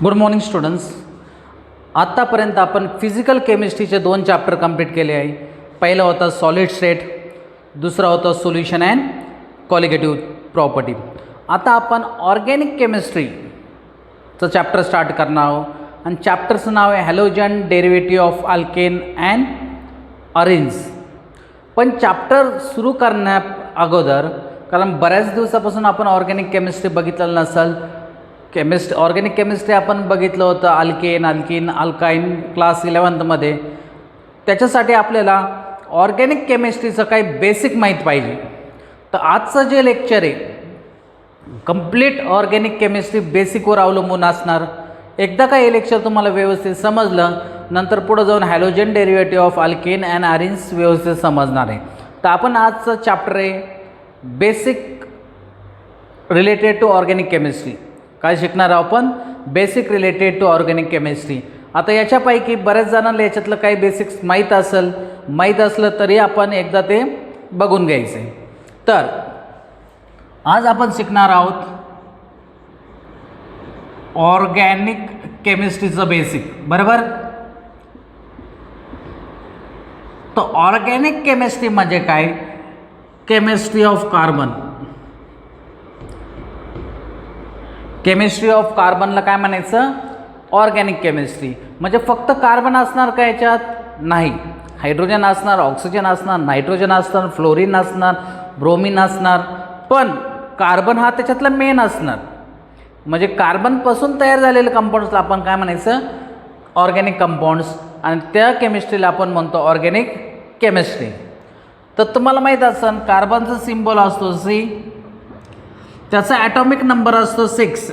Good morning students. आत्तापर्यंत आपण physical केमिस्ट्रीचे 2 chapter complete केले आहे. पहिला होता सॉलिड स्टेट, दुसरा होता सोल्युशन अँड कॉलिगेटिव्ह प्रॉपर्टी. आता आपण ऑर्गॅनिक केमिस्ट्रीचं चॅप्टर स्टार्ट करणार आहोत आणि चॅप्टरचं नाव आहे halogen derivative of alkane and arenes. पण चॅप्टर सुरू करण्या अगोदर, कारण बऱ्याच दिवसापासून आपण ऑर्गॅनिक केमिस्ट्री बघितलेलं नसेल. ऑर्गॅनिक केमिस्ट्री आपण बघितलं होतं अल्कीन अल्काईन क्लास 11मध्ये. त्याच्यासाठी आपल्याला ऑर्गॅनिक केमिस्ट्रीचं काही बेसिक माहीत पाहिजे. तर आजचं जे लेक्चर आहे कंप्लीट ऑर्गॅनिक केमिस्ट्री बेसिकवर अवलंबून असणार. एकदा का हे लेक्चर तुम्हाला व्यवस्थित समजलं, नंतर पुढं जाऊन halogen derivative of alkane and arenes व्यवस्थित समजणार आहे. तर आपण आजचं चॅप्टर आहे basic related to organic chemistry. काय शिकणार आहोत आपण? Basic related to organic chemistry. आता याच्यापैकी बऱ्याच जणांना याच्यातलं काही बेसिक्स माहीत असलं तरी आपण एकदा ते बघून घ्यायचे. तर आज आपण शिकणार आहोत ऑर्गॅनिक केमिस्ट्रीचं बेसिक, बरोबर. तर ऑर्गॅनिक केमिस्ट्री म्हणजे काय? Chemistry of carbon. Chemistry of कार्बनला काय म्हणायचं? Organic chemistry. म्हणजे फक्त कार्बन असणार का याच्यात? नाही. हायड्रोजन असणार, ऑक्सिजन असणार, नायट्रोजन असणार, फ्लोरीन असणार, ब्रोमिन असणार. पण कार्बन हा त्याच्यातला मेन असणार. म्हणजे कार्बनपासून तयार झालेले कंपाऊंड्सला आपण काय म्हणायचं? Organic compounds. आणि त्या केमिस्ट्रीला आपण म्हणतो ऑर्गॅनिक केमिस्ट्री. तर तुम्हाला माहीत असेल कार्बनचा सिम्बॉल असतो C, त्याचा ॲटॉमिक नंबर असतो 6.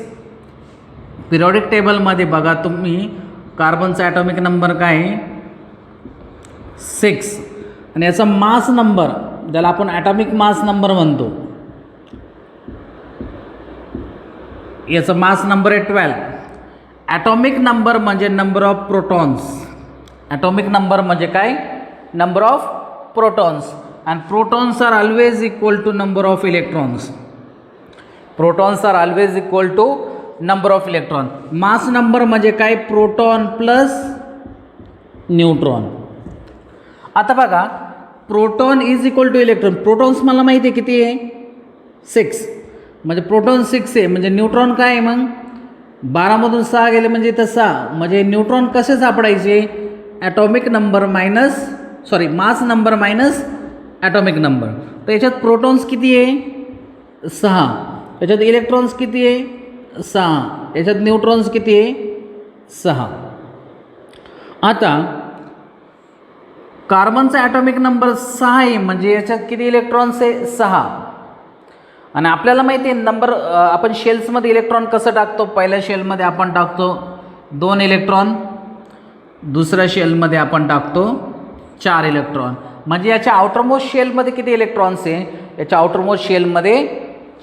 पिरियॉडिक टेबलमध्ये बघा तुम्ही, कार्बनचा ॲटॉमिक नंबर काय आहे? 6. आणि याचा मास नंबर, ज्याला आपण ॲटॉमिक मास नंबर म्हणतो, याचा मास नंबर आहे 12. ॲटॉमिक नंबर म्हणजे number of protons. Atomic number म्हणजे काय? Number of protons. And protons are always equal to number of electrons. Protons are always equal to number of electron. Mass number म्हणजे काय? Proton plus neutron. आता बघा, proton is equal to electron. Protons मला माहिती आहे किती आहे? 6. म्हणजे प्रोटॉन 6 आहे. म्हणजे न्यूट्रॉन काय आहे मग? 12मधून 6 गेले म्हणजे इथं 6. म्हणजे न्यूट्रॉन कसे सापडायचे? Atomic number mass number minus atomic number. तर याच्यात प्रोटॉन्स किती आहे? 6. याच्यात इलेक्ट्रॉन्स किती आहे? 6. याच्यात न्यूट्रॉन्स किती आहे? 6. आता कार्बनचा ॲटॉमिक नंबर 6 आहे, म्हणजे याच्यात किती इलेक्ट्रॉन्स आहे? 6. आणि आपल्याला माहिती आहे नंबर, आपण शेल्समध्ये इलेक्ट्रॉन कसं टाकतो? पहिल्या शेलमध्ये आपण टाकतो 2 इलेक्ट्रॉन, दुसऱ्या शेलमध्ये आपण टाकतो 4 इलेक्ट्रॉन. म्हणजे याच्या आउटरमोस्ट शेलमध्ये किती इलेक्ट्रॉन्स आहे? याच्या आउटरमोस्ट शेलमध्ये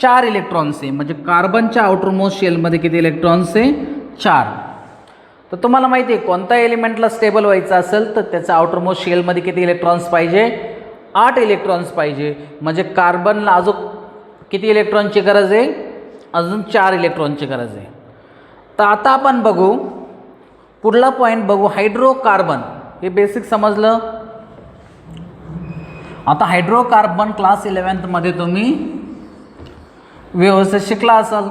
4 इलेक्ट्रॉन्स आहे. म्हणजे कार्बनच्या आउटरमोस्ट शेलमध्ये किती इलेक्ट्रॉन्स आहे? 4. तर तुम्हाला माहिती आहे कोणत्या एलिमेंटला स्टेबल व्हायचं असेल तर त्याचा आउटरमोस्ट शेलमध्ये किती इलेक्ट्रॉन्स पाहिजे? 8 इलेक्ट्रॉन्स पाहिजे. म्हणजे कार्बनला अजून किती इलेक्ट्रॉनची गरज आहे? अजून 4 इलेक्ट्रॉनची गरज आहे. तर आता आपण बघू, पुढला पॉईंट बघू, हायड्रोकार्बन. हे बेसिक समजलं. आता हायड्रोकार्बन क्लास 11मध्ये तुम्ही व्यवस्थित शिकला असाल.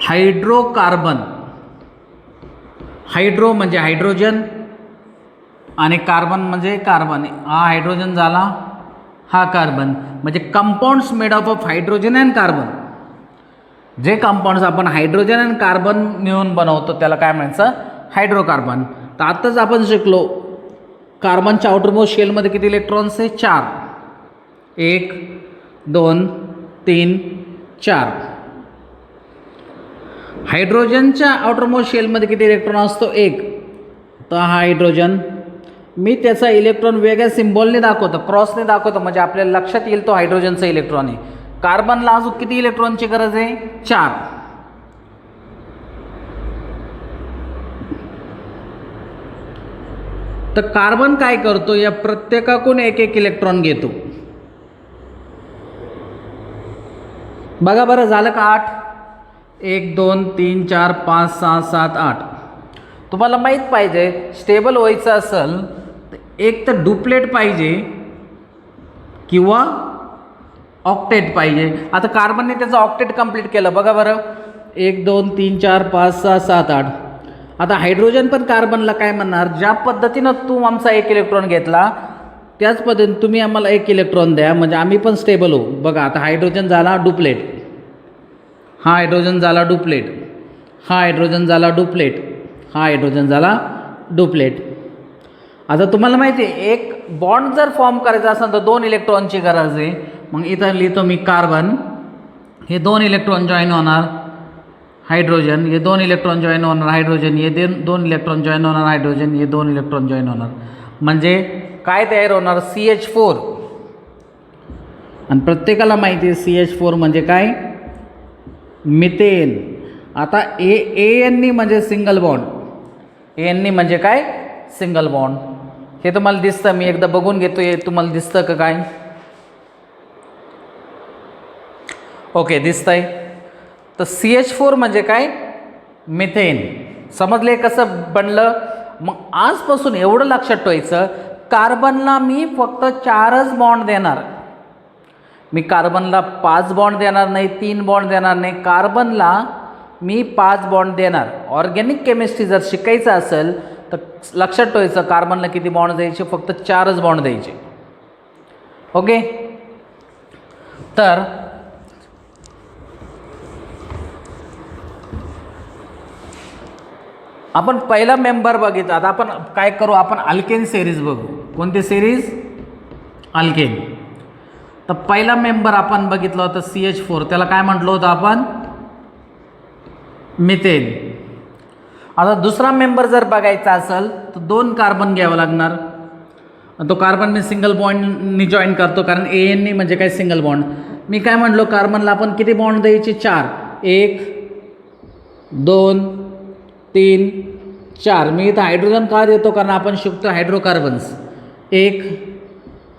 हायड्रोकार्बन, हायड्रो म्हणजे हायड्रोजन आणि कार्बन म्हणजे कार्बन. हा हायड्रोजन झाला, हा कार्बन. म्हणजे compounds made of hydrogen and carbon. जे कंपाऊंड्स आपण हायड्रोजन अँड कार्बन मिळून बनवतो त्याला काय म्हणायचं? हायड्रोकार्बन. तर आत्ताच आपण शिकलो कार्बनच्या आउटरमोस्ट शेलमध्ये किती इलेक्ट्रॉन्स आहे? 4. 1 2 3 4. हायड्रोजनच्या आउटरमोस्ट शेलमध्ये किती इलेक्ट्रॉन असतो? 1. तर हा हायड्रोजन, मी त्याचा इलेक्ट्रॉन वेगळ्या सिम्बॉलने दाखवतो, क्रॉसने दाखवतो, म्हणजे आपल्याला लक्षात येईल तो हायड्रोजनचा इलेक्ट्रॉन आहे. कार्बनला अजून किती इलेक्ट्रॉनची गरज आहे? 4. तर कार्बन काय करतो? या प्रत्येकाकडून एक एक इलेक्ट्रॉन घेतो. बघा बरं झालं का 8? 1 2 3 4 5 6 7 8. तुम्हाला माहीत पाहिजे स्टेबल व्हायचं असेल तर एक तर डुप्लेट पाहिजे किंवा ऑक्टेट पाहिजे. आता कार्बनने त्याचं ऑक्टेट कंप्लीट केलं. बघा बरं 1 2 3 4 5 6 7 8. आता हायड्रोजन पण कार्बनला काय म्हणणार, ज्या पद्धतीनं तू आमचा 1 इलेक्ट्रॉन घेतला त्याच पद्धतीने तुम्ही आम्हाला 1 इलेक्ट्रॉन द्या, म्हणजे आम्ही पण स्टेबल होऊ. बघा आता हायड्रोजन झाला डुप्लेट, हा हायड्रोजन झाला डुप्लेट, हा हायड्रोजन झाला डुप्लेट, हा हायड्रोजन झाला डुप्लेट. आता तुम्हाला माहिती आहे एक बॉन्ड जर फॉर्म करायचा असेल तर 2 इलेक्ट्रॉनची गरज आहे. मग इथं लिहितो मी कार्बन, हे 2 इलेक्ट्रॉन जॉईन होणार हायड्रोजन, हे 2 इलेक्ट्रॉन जॉईन होणार हायड्रोजन, हे 2 इलेक्ट्रॉन जॉईन होणार हायड्रोजन, हे 2 इलेक्ट्रॉन जॉईन होणार. म्हणजे काय तयार होणार CH4. आणि प्रत्येकाला माहिती आहे CH4 म्हणजे काय, मिथेन. आता AN म्हणजे सिंगल बॉन्ड, AN म्हणजे काय सिंगल बॉन्ड. हे तुम्हाला दिसतं, मी एकदा बघून घेतो हे तुम्हाला दिसतं का काय. ओके दिसतंय. तर CH4 म्हणजे काय मिथेन. समजले कसं बनलं. मग आजपासून एवढं लक्षात ठेवायचं कार्बनला मी फक्त 4च बॉन्ड देणार. मी कार्बनला 5 बॉन्ड देणार नाही, 3 बॉन्ड देणार नाही. कार्बनला मी 5 बॉन्ड देणार. ऑर्गॅनिक केमिस्ट्री जर शिकायचं असेल तर लक्षात ठेवायचं कार्बनला किती बॉन्ड द्यायचे, फक्त 4च बॉन्ड द्यायचे. ओके. तर आपण पहिला मेंबर बघितला. आता आपण काय करू, आपण अल्केन सिरीज बघू. कोणती सिरीज, अल्केन. तर पहिला मेंबर आपण बघितला होता CH4, त्याला काय म्हटलं होतं आपण मिथेन. आता दुसरा मेंबर जर बघायचा असेल तर 2 कार्बन घ्यावं लागणार. तो कार्बन मी सिंगल बॉन्डनी जॉईन करतो कारण AN म्हणजे काय सिंगल बॉन्ड. मी काय म्हटलो कार्बनला आपण किती बॉन्ड द्यायचे 4, 1 2 3 4. मी इथं हायड्रोजन का देतो कारण आपण शिकतो हायड्रोकार्बन्स. 1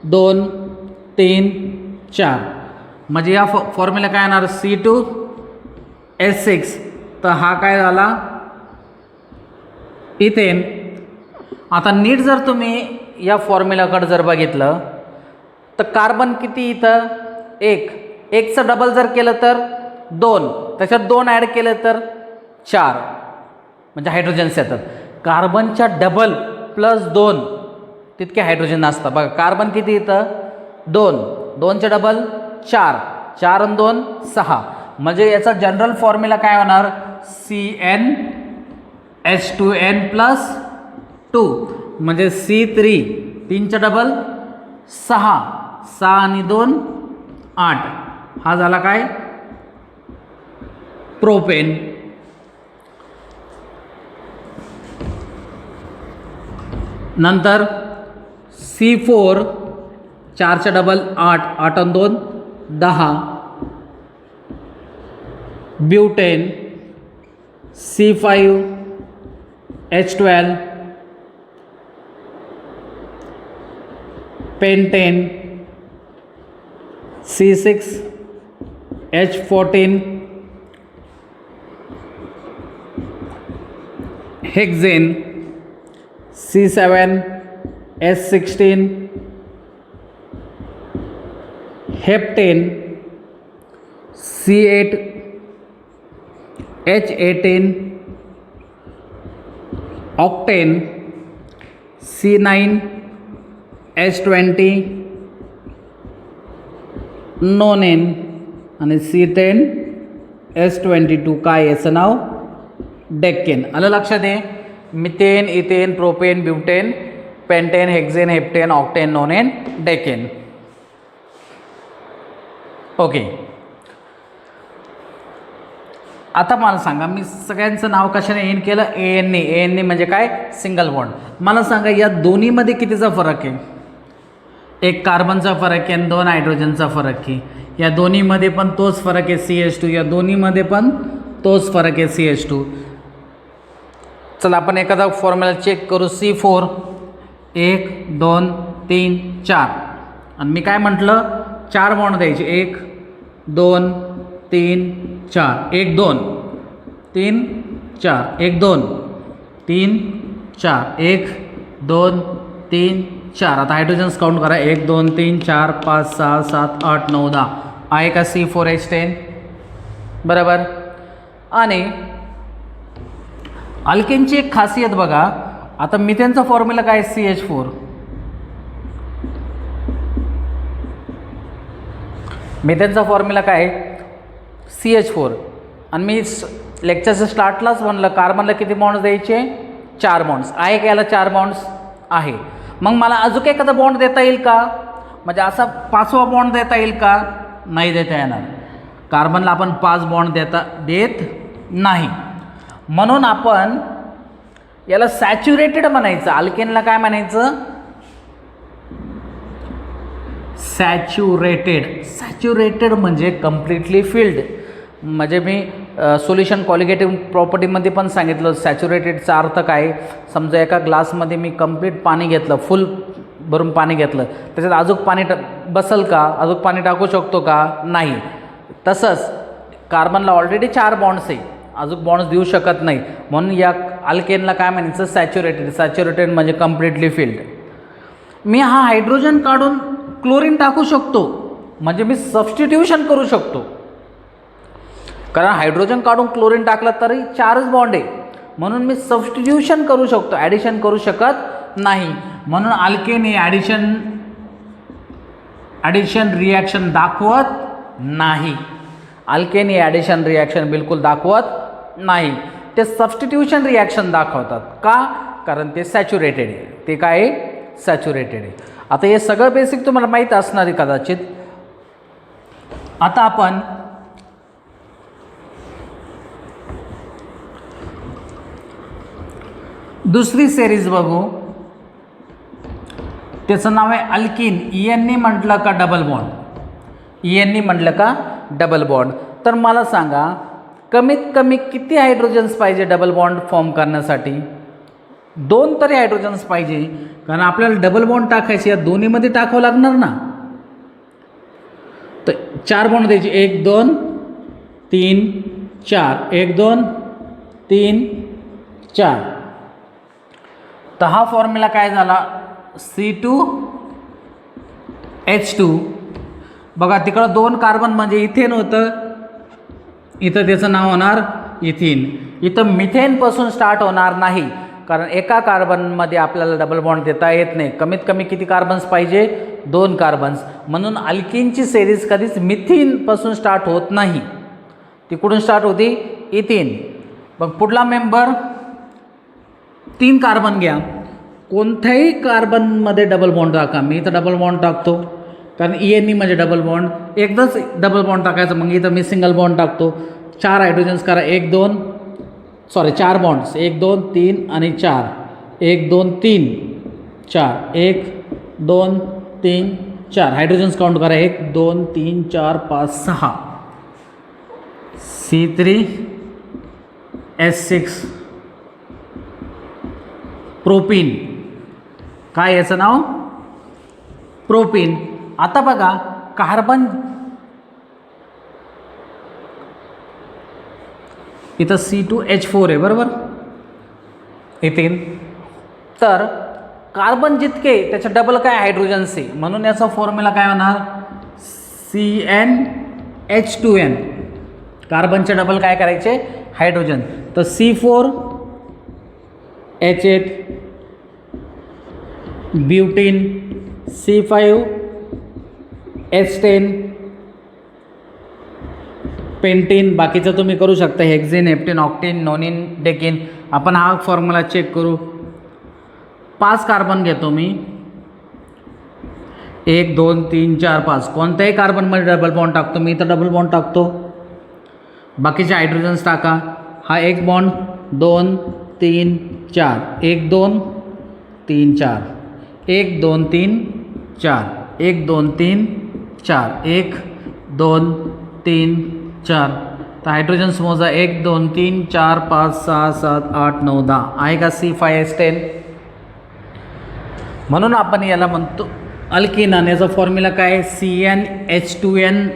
2 3 4. म्हणजे या फॉर्म्युला काय येणार C2H6. तर हा काय झाला इथेन. आता नीट जर तुम्ही या फॉर्म्युलाकडे जर बघितलं तर कार्बन किती इथं 1, 1चं डबल जर केलं तर 2, त्याच्यात 2 ॲड केलं तर 4, म्हणजे हायड्रोजन्स येतात. कार्बनच्या डबल प्लस 2 तितके हायड्रोजन असतात. बघा कार्बन किती इथं 2, 2चे डबल 4, 4 आणि 2 6. म्हणजे याचा जनरल फॉर्म्युला काय होणार CnH2n+2 म्हणजे C3, 3चे डबल 6, 6 आणि 2 8. हा झाला काय प्रोपेन. नंतर C4, 4चे डबल 8, 8 आणि 2 10. Butane C5H12, pentane C6H14, hexane C7H16, heptane C8H18, octane C9H20, नोनेन आणि C10H22. काय याचं नाव डेक्केन. आलं लक्षात आहे. Methane, ethane, propane, butane, pentane, hexane, heptane, octane, नोनेन, decane. Okay. आता मला सांगा मी सगळ्यांचं नाव कशाने एन केलं AN म्हणजे काय सिंगल बॉन्ड. मला सांगा या दोन्हीमध्ये कितीचा फरक आहे. 1 कार्बनचा फरक आहे आणि 2 हायड्रोजनचा फरक आहे. या दोन्हीमध्ये पण तोच फरक आहे CH2. या दोन्हीमध्ये पण तोच फरक आहे CH2. चला आपण एखादा फॉर्म्युला चेक करू. C4 1 2 3 4 आणि मी काय म्हटलं 4 बॉन्ड द्यायचे 1 2 तीन चार, 1 2 3 4, 1 2 3 4, 1 2 3 4. आता हायड्रोजन्स काउंट करा, 1 2 3 4 5 6 7 8 9 10. आहे का C4H10 बरोबर. आणि अल्केनची एक खासियत बघा, आता मिथेनचा फॉर्म्युला काय CH4. मिथेनचा फॉर्म्युला काय CH4. आणि मी लेक्चरच्या स्टार्टलाच म्हणलं कार्बनला किती बॉन्ड्स द्यायचे, 4 बॉन्ड्स. आहे का याला 4 बॉन्ड्स आहे. मग मला अजून एखादा बॉन्ड देता येईल का, म्हणजे असा 5वा बॉन्ड देता येईल का, नाही देता येणार. कार्बनला आपण 5 बॉन्ड देत नाही. म्हणून आपण याला सॅच्युरेटेड म्हणायचं. अल्केनला काय म्हणायचं, सॅच्युरेटेड म्हणजे कम्प्लिटली फिल्ड. म्हणजे मी सोल्युशन क्वालिटेटिव्ह प्रॉपर्टीमध्ये पण सांगितलं सॅच्युरेटेडचा अर्थ काय. समजा एका ग्लासमध्ये मी कंप्लीट पाणी घेतलं, फुल भरून पाणी घेतलं, त्याच्यात अजून पाणी बसल का, अजून पाणी टाकू शकतो का, नाही. तसंच कार्बनला ऑलरेडी 4 बॉन्ड्स आहे, अजून बॉन्ड्स देऊ शकत नाही. म्हणून या अल्केनला काय म्हणायचं, सॅच्युरेटेड म्हणजे कम्प्लिटली फिल्ड. मी हा हायड्रोजन काढून क्लोरीन टाकू शकतो, म्हणजे मी सबस्टिट्यूशन करू शकतो. कारण हायड्रोजन काढून क्लोरीन टाकलं तरी 4च बॉन्ड आहे, म्हणून मी सबस्टिट्यूशन करू शकतो, ॲडिशन करू शकत नाही. म्हणून अल्केन हे ॲडिशन रिॲक्शन दाखवत नाही. अल्केन हे ॲडिशन रिॲक्शन बिलकुल दाखवत नाही. ते सबस्टिट्यूशन रिॲक्शन दाखवतात. का, कारण ते सॅच्युरेटेड आहे. ते काय आहे, सॅच्युरेटेड आहे. आता हे सगळं बेसिक तुम्हाला माहीत असणार आहे कदाचित. आता आपण दुसरी सिरीज बघू. त्याचं नाव आहे अल्किन. ENनी म्हटलं का डबल बॉन्ड, ENनी म्हटलं का डबल बॉन्ड. तर मला सांगा कमीत कमी किती हायड्रोजन्स पाहिजे डबल बॉन्ड फॉर्म करण्यासाठी. 2 तरी हायड्रोजन्स पाहिजे, कारण आपल्याला डबल बॉन्ड टाकायचे, या दोन्हीमध्ये टाकावं लागणार ना. तर 4 बॉन्ड द्यायचे, 1 2 3 4, 1 2 3 4. तर हा फॉर्म्युला काय झाला, C2H2. बघा तिकडं 2 कार्बन म्हणजे इथेन होतं, इथं त्याचं नाव होणार इथिन. इथं मिथेनपासून स्टार्ट होणार नाही, कारण एका कार्बनमध्ये आपल्याला डबल बॉन्ड देता येत नाही. कमीत कमी किती कार्बन्स पाहिजे, 2 कार्बन्स. म्हणून अल्किनची सिरीज कधीच मिथिनपासून स्टार्ट होत नाही, ती कुठून स्टार्ट होती, इथिन. मग पुढला मेंबर 3 कार्बन घ्या, कोणत्याही कार्बनमध्ये डबल बॉन्ड टाका. मी इथं डबल बॉन्ड टाकतो, कारण ENनी म्हणजे डबल बॉन्ड, एकदाच डबल बॉन्ड टाकायचं. मग इथं मी सिंगल बॉन्ड टाकतो. 4 हायड्रोजन्स करा, 4 बॉन्ड्स, 1 2 3 आणि 4, 1 2 3 4, 1 2 3 4. हायड्रोजन्स काउंट करा, 1 2 3 4 5 6. C3H6 propene. काय याचं नाव, प्रोपीन. आता बघा कार्बन इथं C2H4 आहे बरोबर, इथेन. तर कार्बन जितके त्याच्या डबल काय हायड्रोजन्स आहे, म्हणून याचा फॉर्म्युला काय होणार, CnH2n. कार्बनचे डबल काय करायचे, हायड्रोजन. तर C4H8 ब्युटीन, C5H10 पेंटीन. बाकीचं तुम्ही करू शकता, हेक्झेन, हेप्टेन, ऑक्टेन, नोनिन, डेकिन. आपण हा फॉर्म्युला चेक करू. 5 कार्बन घेतो मी, 1 2 3 4 5. कोणत्याही कार्बनमध्ये डबल बॉन्ड टाकतो मी, इथं डबल बॉन्ड टाकतो. बाकीचे हायड्रोजन्स टाका. हा 1 बॉन्ड, 2 3 4, 1 2 3 4, 1 2 3 4, 1 2 3 4, 1 2 3 4. तर हायड्रोजन्स मोजा, 1 2 3 4 5 6 7 8 9 10. आहे का C5H10. म्हणून आपण याला म्हणतो अल्किन. आणि याचा फॉर्म्युला काय, CnH2n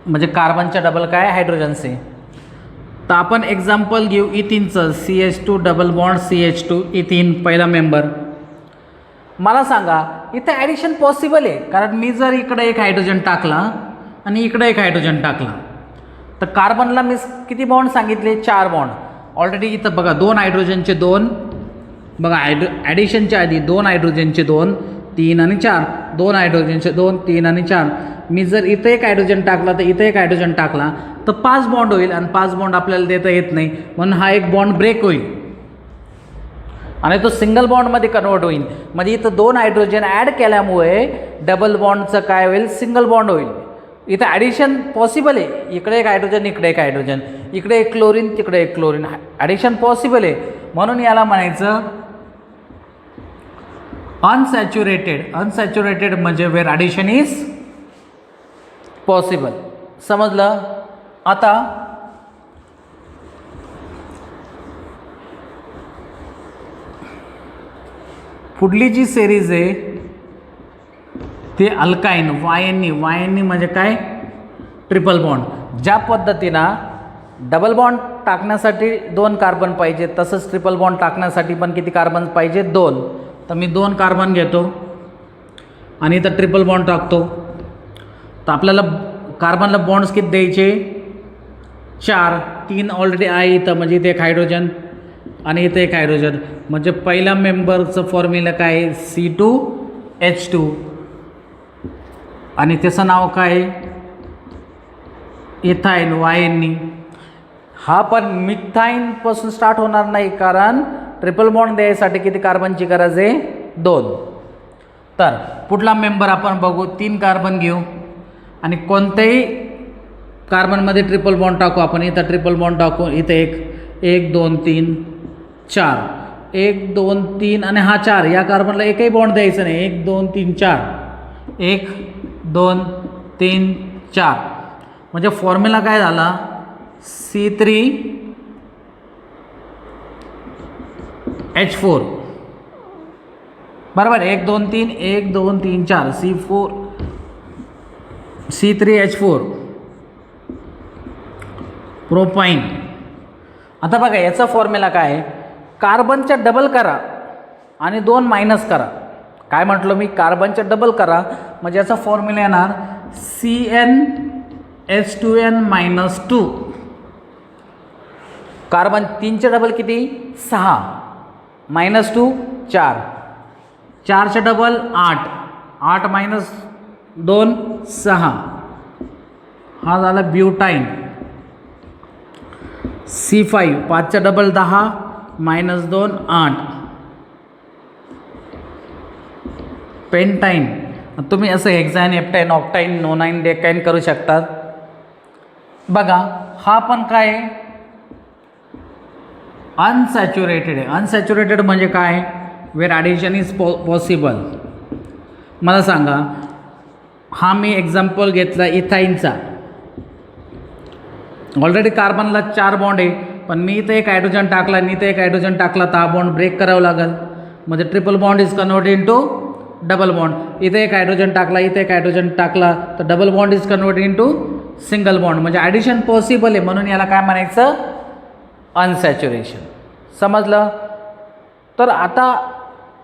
म्हणजे कार्बनच्या डबल काय हायड्रोजनचे. तर आपण एक्झाम्पल घेऊ इथिनचं, CH2 डबल बॉन्ड CH2 इथिन पहिला मेंबर. मला सांगा इथे ॲडिशन पॉसिबल आहे, कारण मी जर इकडे एक हायड्रोजन टाकला आणि इकडे एक हायड्रोजन टाकला तर कार्बनला मी किती बॉन्ड सांगितले, 4 बॉन्ड. ऑलरेडी इथं बघा 2 हायड्रोजनचे 2, बघा ॲडिशनच्या आधी 2 हायड्रोजनचे 2, 3 आणि 4, 2 हायड्रोजनचे 2, 3 आणि 4. मी जर इथे एक हायड्रोजन टाकला तर इथे एक हायड्रोजन टाकला तर 5 बॉन्ड होईल, आणि 5 बॉन्ड आपल्याला देता येत नाही, म्हणून हा एक बॉन्ड ब्रेक होईल आणि तो सिंगल बॉन्डमध्ये कन्वर्ट होईल. म्हणजे इथं 2 हायड्रोजन ॲड केल्यामुळे डबल बॉन्डचं काय होईल, सिंगल बॉन्ड होईल. इथं ॲडिशन पॉसिबल आहे, इकडे एक हायड्रोजन इकडे एक हायड्रोजन, इकडे एक क्लोरीन तिकडे एक क्लोरीन, ॲडिशन पॉसिबल आहे. म्हणून याला म्हणायचं अनसॅच्युरेटेड. अनसॅच्युरेटेड म्हणजे वेअर ॲडिशन इज पॉसिबल. समजलं. आता पुढली जी सिरीज आहे ते अल्काईन, YNE म्हणजे काय, ट्रिपल बॉन्ड. ज्या पद्धतीनं डबल बॉन्ड टाकण्यासाठी 2 कार्बन पाहिजे, तसंच ट्रिपल बॉन्ड टाकण्यासाठी पण किती कार्बन पाहिजे, 2. तर मी 2 कार्बन घेतो आणि इथं ट्रिपल बॉन्ड टाकतो. तर आपल्याला कार्बनला बॉन्ड्स किती द्यायचे, 4. 3 ऑलरेडी आहे इथं, म्हणजे इथे एक हायड्रोजन आणि इथे एक हायड्रोजन. म्हणजे पहिल्या मेंबरचं फॉर्म्युला काय आहे, C2H2 आणि त्याचं नाव काय आहे, इथाईन, YNE. हा पण मिथाईनपासून स्टार्ट होणार नाही, कारण ट्रिपल बॉन्ड द्यायसाठी किती कार्बनची गरज आहे, 2. तर पुढला मेंबर आपण बघू. 3 कार्बन घेऊ आणि कोणत्याही कार्बनमध्ये ट्रिपल बॉन्ड टाकू आपण. इथं ट्रिपल बॉन्ड टाकू, इथे 1 2 3 4, 1 2 3 आणि हा 4. या कार्बनला एकही बॉन्ड द्यायचं नाही, 1 2 3 4, 1 2 3 4. म्हणजे फॉर्म्युला काय झाला, C3H4 बरोबर. 1 2 3 1 2 3 4 C3H4 प्रोपाईन. आता बघा याचा फॉर्म्युला काय आहे, कार्बनच्या डबल करा आणि 2 मायनस करा. काय म्हटलं मी, कार्बनच्या डबल करा म्हणजे याचा फॉर्म्युला येणार CnH2n-2. कार्बन 3चे डबल किती, 6, -2 4, 4चे डबल 8, 8 - 2 6. हा झाला ब्युटाईन. C5 5चे double 10, -2 8. पेंटाईन. तुम्ही असं हेक्साईन, हेप्टाईन, ऑक्टाईन, नोनाईन, डेकाईन करू शकतात. बघा हा पण काय आहे, अनसॅच्युरेटेड आहे. अनसॅच्युरेटेड म्हणजे काय, वेअर ॲडिशन इज पॉसिबल. मला सांगा, हा मी एक्झाम्पल घेतला इथाईनचा. ऑलरेडी कार्बनला 4 बॉन्ड आहे, पण मी इथे एक हायड्रोजन टाकला आणि इथे एक हायड्रोजन टाकला तर हा बॉन्ड ब्रेक करावं लागेल. म्हणजे triple bond is convert into double bond. इथे एक हायड्रोजन टाकला, इथे एक हायड्रोजन टाकला तर double bond is convert into single bond. म्हणजे ॲडिशन पॉसिबल आहे, म्हणून याला काय म्हणायचं, अनसॅच्युरेशन. समजलं. तर आता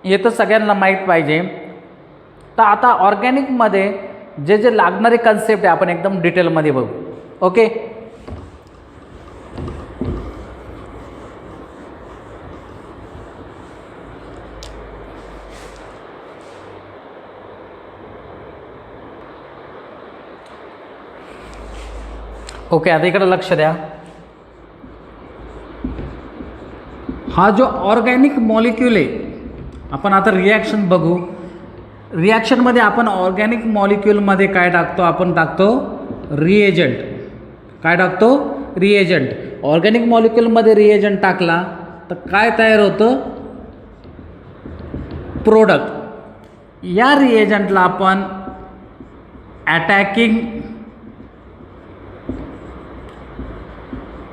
हे तर सगळ्यांना माहीत पाहिजे. तर आता ऑर्गॅनिकमध्ये जे जे लागणारे कन्सेप्ट आहे आपण एकदम डिटेलमध्ये बघू. ओके. ओके, आता इकडे लक्ष द्या. हा जो ऑर्गॅनिक मॉलिक्यूल आहे, आपण आता रिॲक्शन बघू. रिॲक्शनमध्ये आपण ऑर्गॅनिक मॉलिक्यूलमध्ये काय टाकतो, आपण टाकतो रिएजंट. काय टाकतो, रिएजंट. ऑर्गॅनिक मॉलिक्यूलमध्ये रिएजंट टाकला तर काय तयार होतं, प्रोडक्ट. या रिएजंटला आपण अटॅकिंग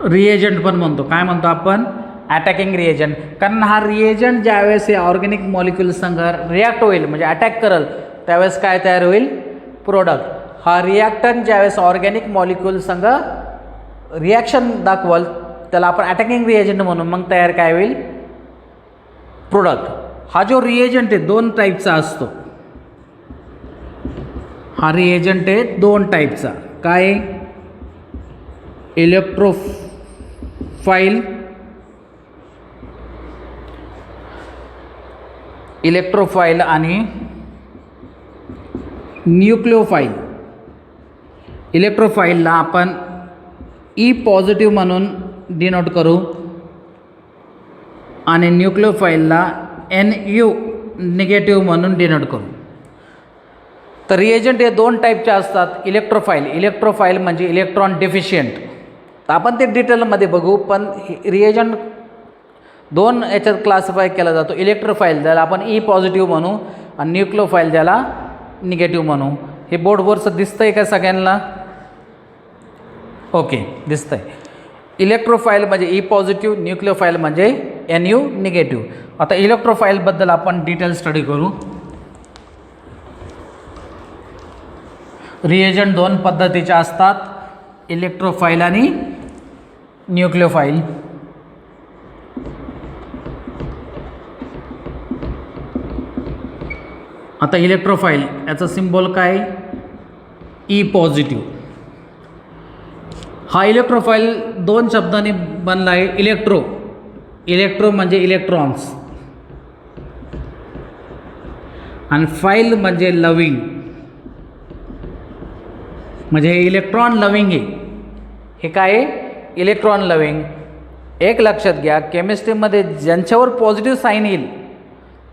रिएजंट पण म्हणतो. काय म्हणतो आपण, अटॅकिंग रिएजंट. कारण हा रिएजंट ज्यावेळेस हे ऑर्गॅनिक मॉलिक्यूल संग रिॲक्ट होईल म्हणजे अटॅक करेल, त्यावेळेस काय तयार होईल, प्रोडक्ट. हा रिॲक्टंट ज्यावेळेस ऑर्गॅनिक मॉलिक्यूल संग रिॲक्शन दाखवल त्याला आपण अटॅकिंग रिएजंट म्हणून मग तयार काय होईल प्रोडक्ट. हा जो रिएजंट आहे 2 टाईपचा असतो. हा रिएजंट आहे 2 टाईपचा. काय इलेक्ट्रोफाइल आणि न्यूक्लिओफाइल. इलेक्ट्रोफाइलला आपण ई पॉझिटिव्ह म्हणून डिनोट करू आणि न्यूक्लिओफाइलला NU निगेटिव्ह म्हणून डिनोट करू. तर रिएजंट हे 2 टाईपचे असतात. इलेक्ट्रोफाइल म्हणजे इलेक्ट्रॉन डेफिशियंट. तर आपण ते डिटेलमध्ये बघू, पण रिएजंट 2 याच्यात क्लासिफाय केला जातो. इलेक्ट्रोफाइल ज्याला आपण ई पॉझिटिव्ह म्हणू आणि न्यूक्लिओफाइल ज्याला निगेटिव्ह म्हणू. हे बोर्डवरचं दिसतंय का सगळ्यांना? ओके, दिसतंय. इलेक्ट्रोफाइल म्हणजे ई पॉझिटिव्ह, न्यूक्लिओफाइल म्हणजे NU निगेटिव्ह. आता इलेक्ट्रोफाइलबद्दल आपण डिटेल स्टडी करू. रिएजंट 2 पद्धतीचे असतात, इलेक्ट्रोफाइल आणि न्यूक्लिओफाइल. आता इलेक्ट्रोफाइल याचा सिम्बॉल काय? E positive. हा इलेक्ट्रोफाइल 2 शब्दांनी बनला आहे. इलेक्ट्रो म्हणजे इलेक्ट्रॉन्स आणि फाइल म्हणजे लविंग, म्हणजे हे इलेक्ट्रॉन लविंग आहे. हे काय आहे? Electron loving. एक लक्षात घ्या, केमिस्ट्रीमध्ये ज्यांच्यावर पॉझिटिव्ह साईन येईल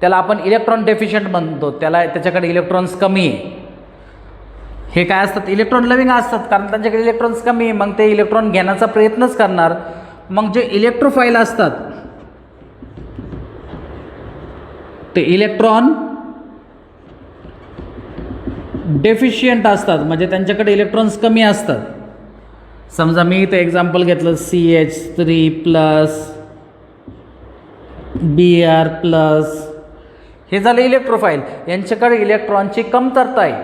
त्याला आपण इलेक्ट्रॉन डेफिशियंट म्हणतो. त्याच्याकडे इलेक्ट्रॉन्स कमी आहे. हे काय असतात? इलेक्ट्रॉन लविंग असतात, कारण त्यांच्याकडे इलेक्ट्रॉन्स कमी आहे. मग ते इलेक्ट्रॉन घेण्याचा प्रयत्नच करणार. मग जे इलेक्ट्रोफाइल असतात ते इलेक्ट्रॉन डेफिशियंट असतात, म्हणजे त्यांच्याकडे इलेक्ट्रॉन्स कमी असतात. समजा मी इथं एक्झाम्पल घेतलं CH3+, Br+, हे झाले इलेक्ट्रोफाइल. यांच्याकडे इलेक्ट्रॉनची कमतरता आहे.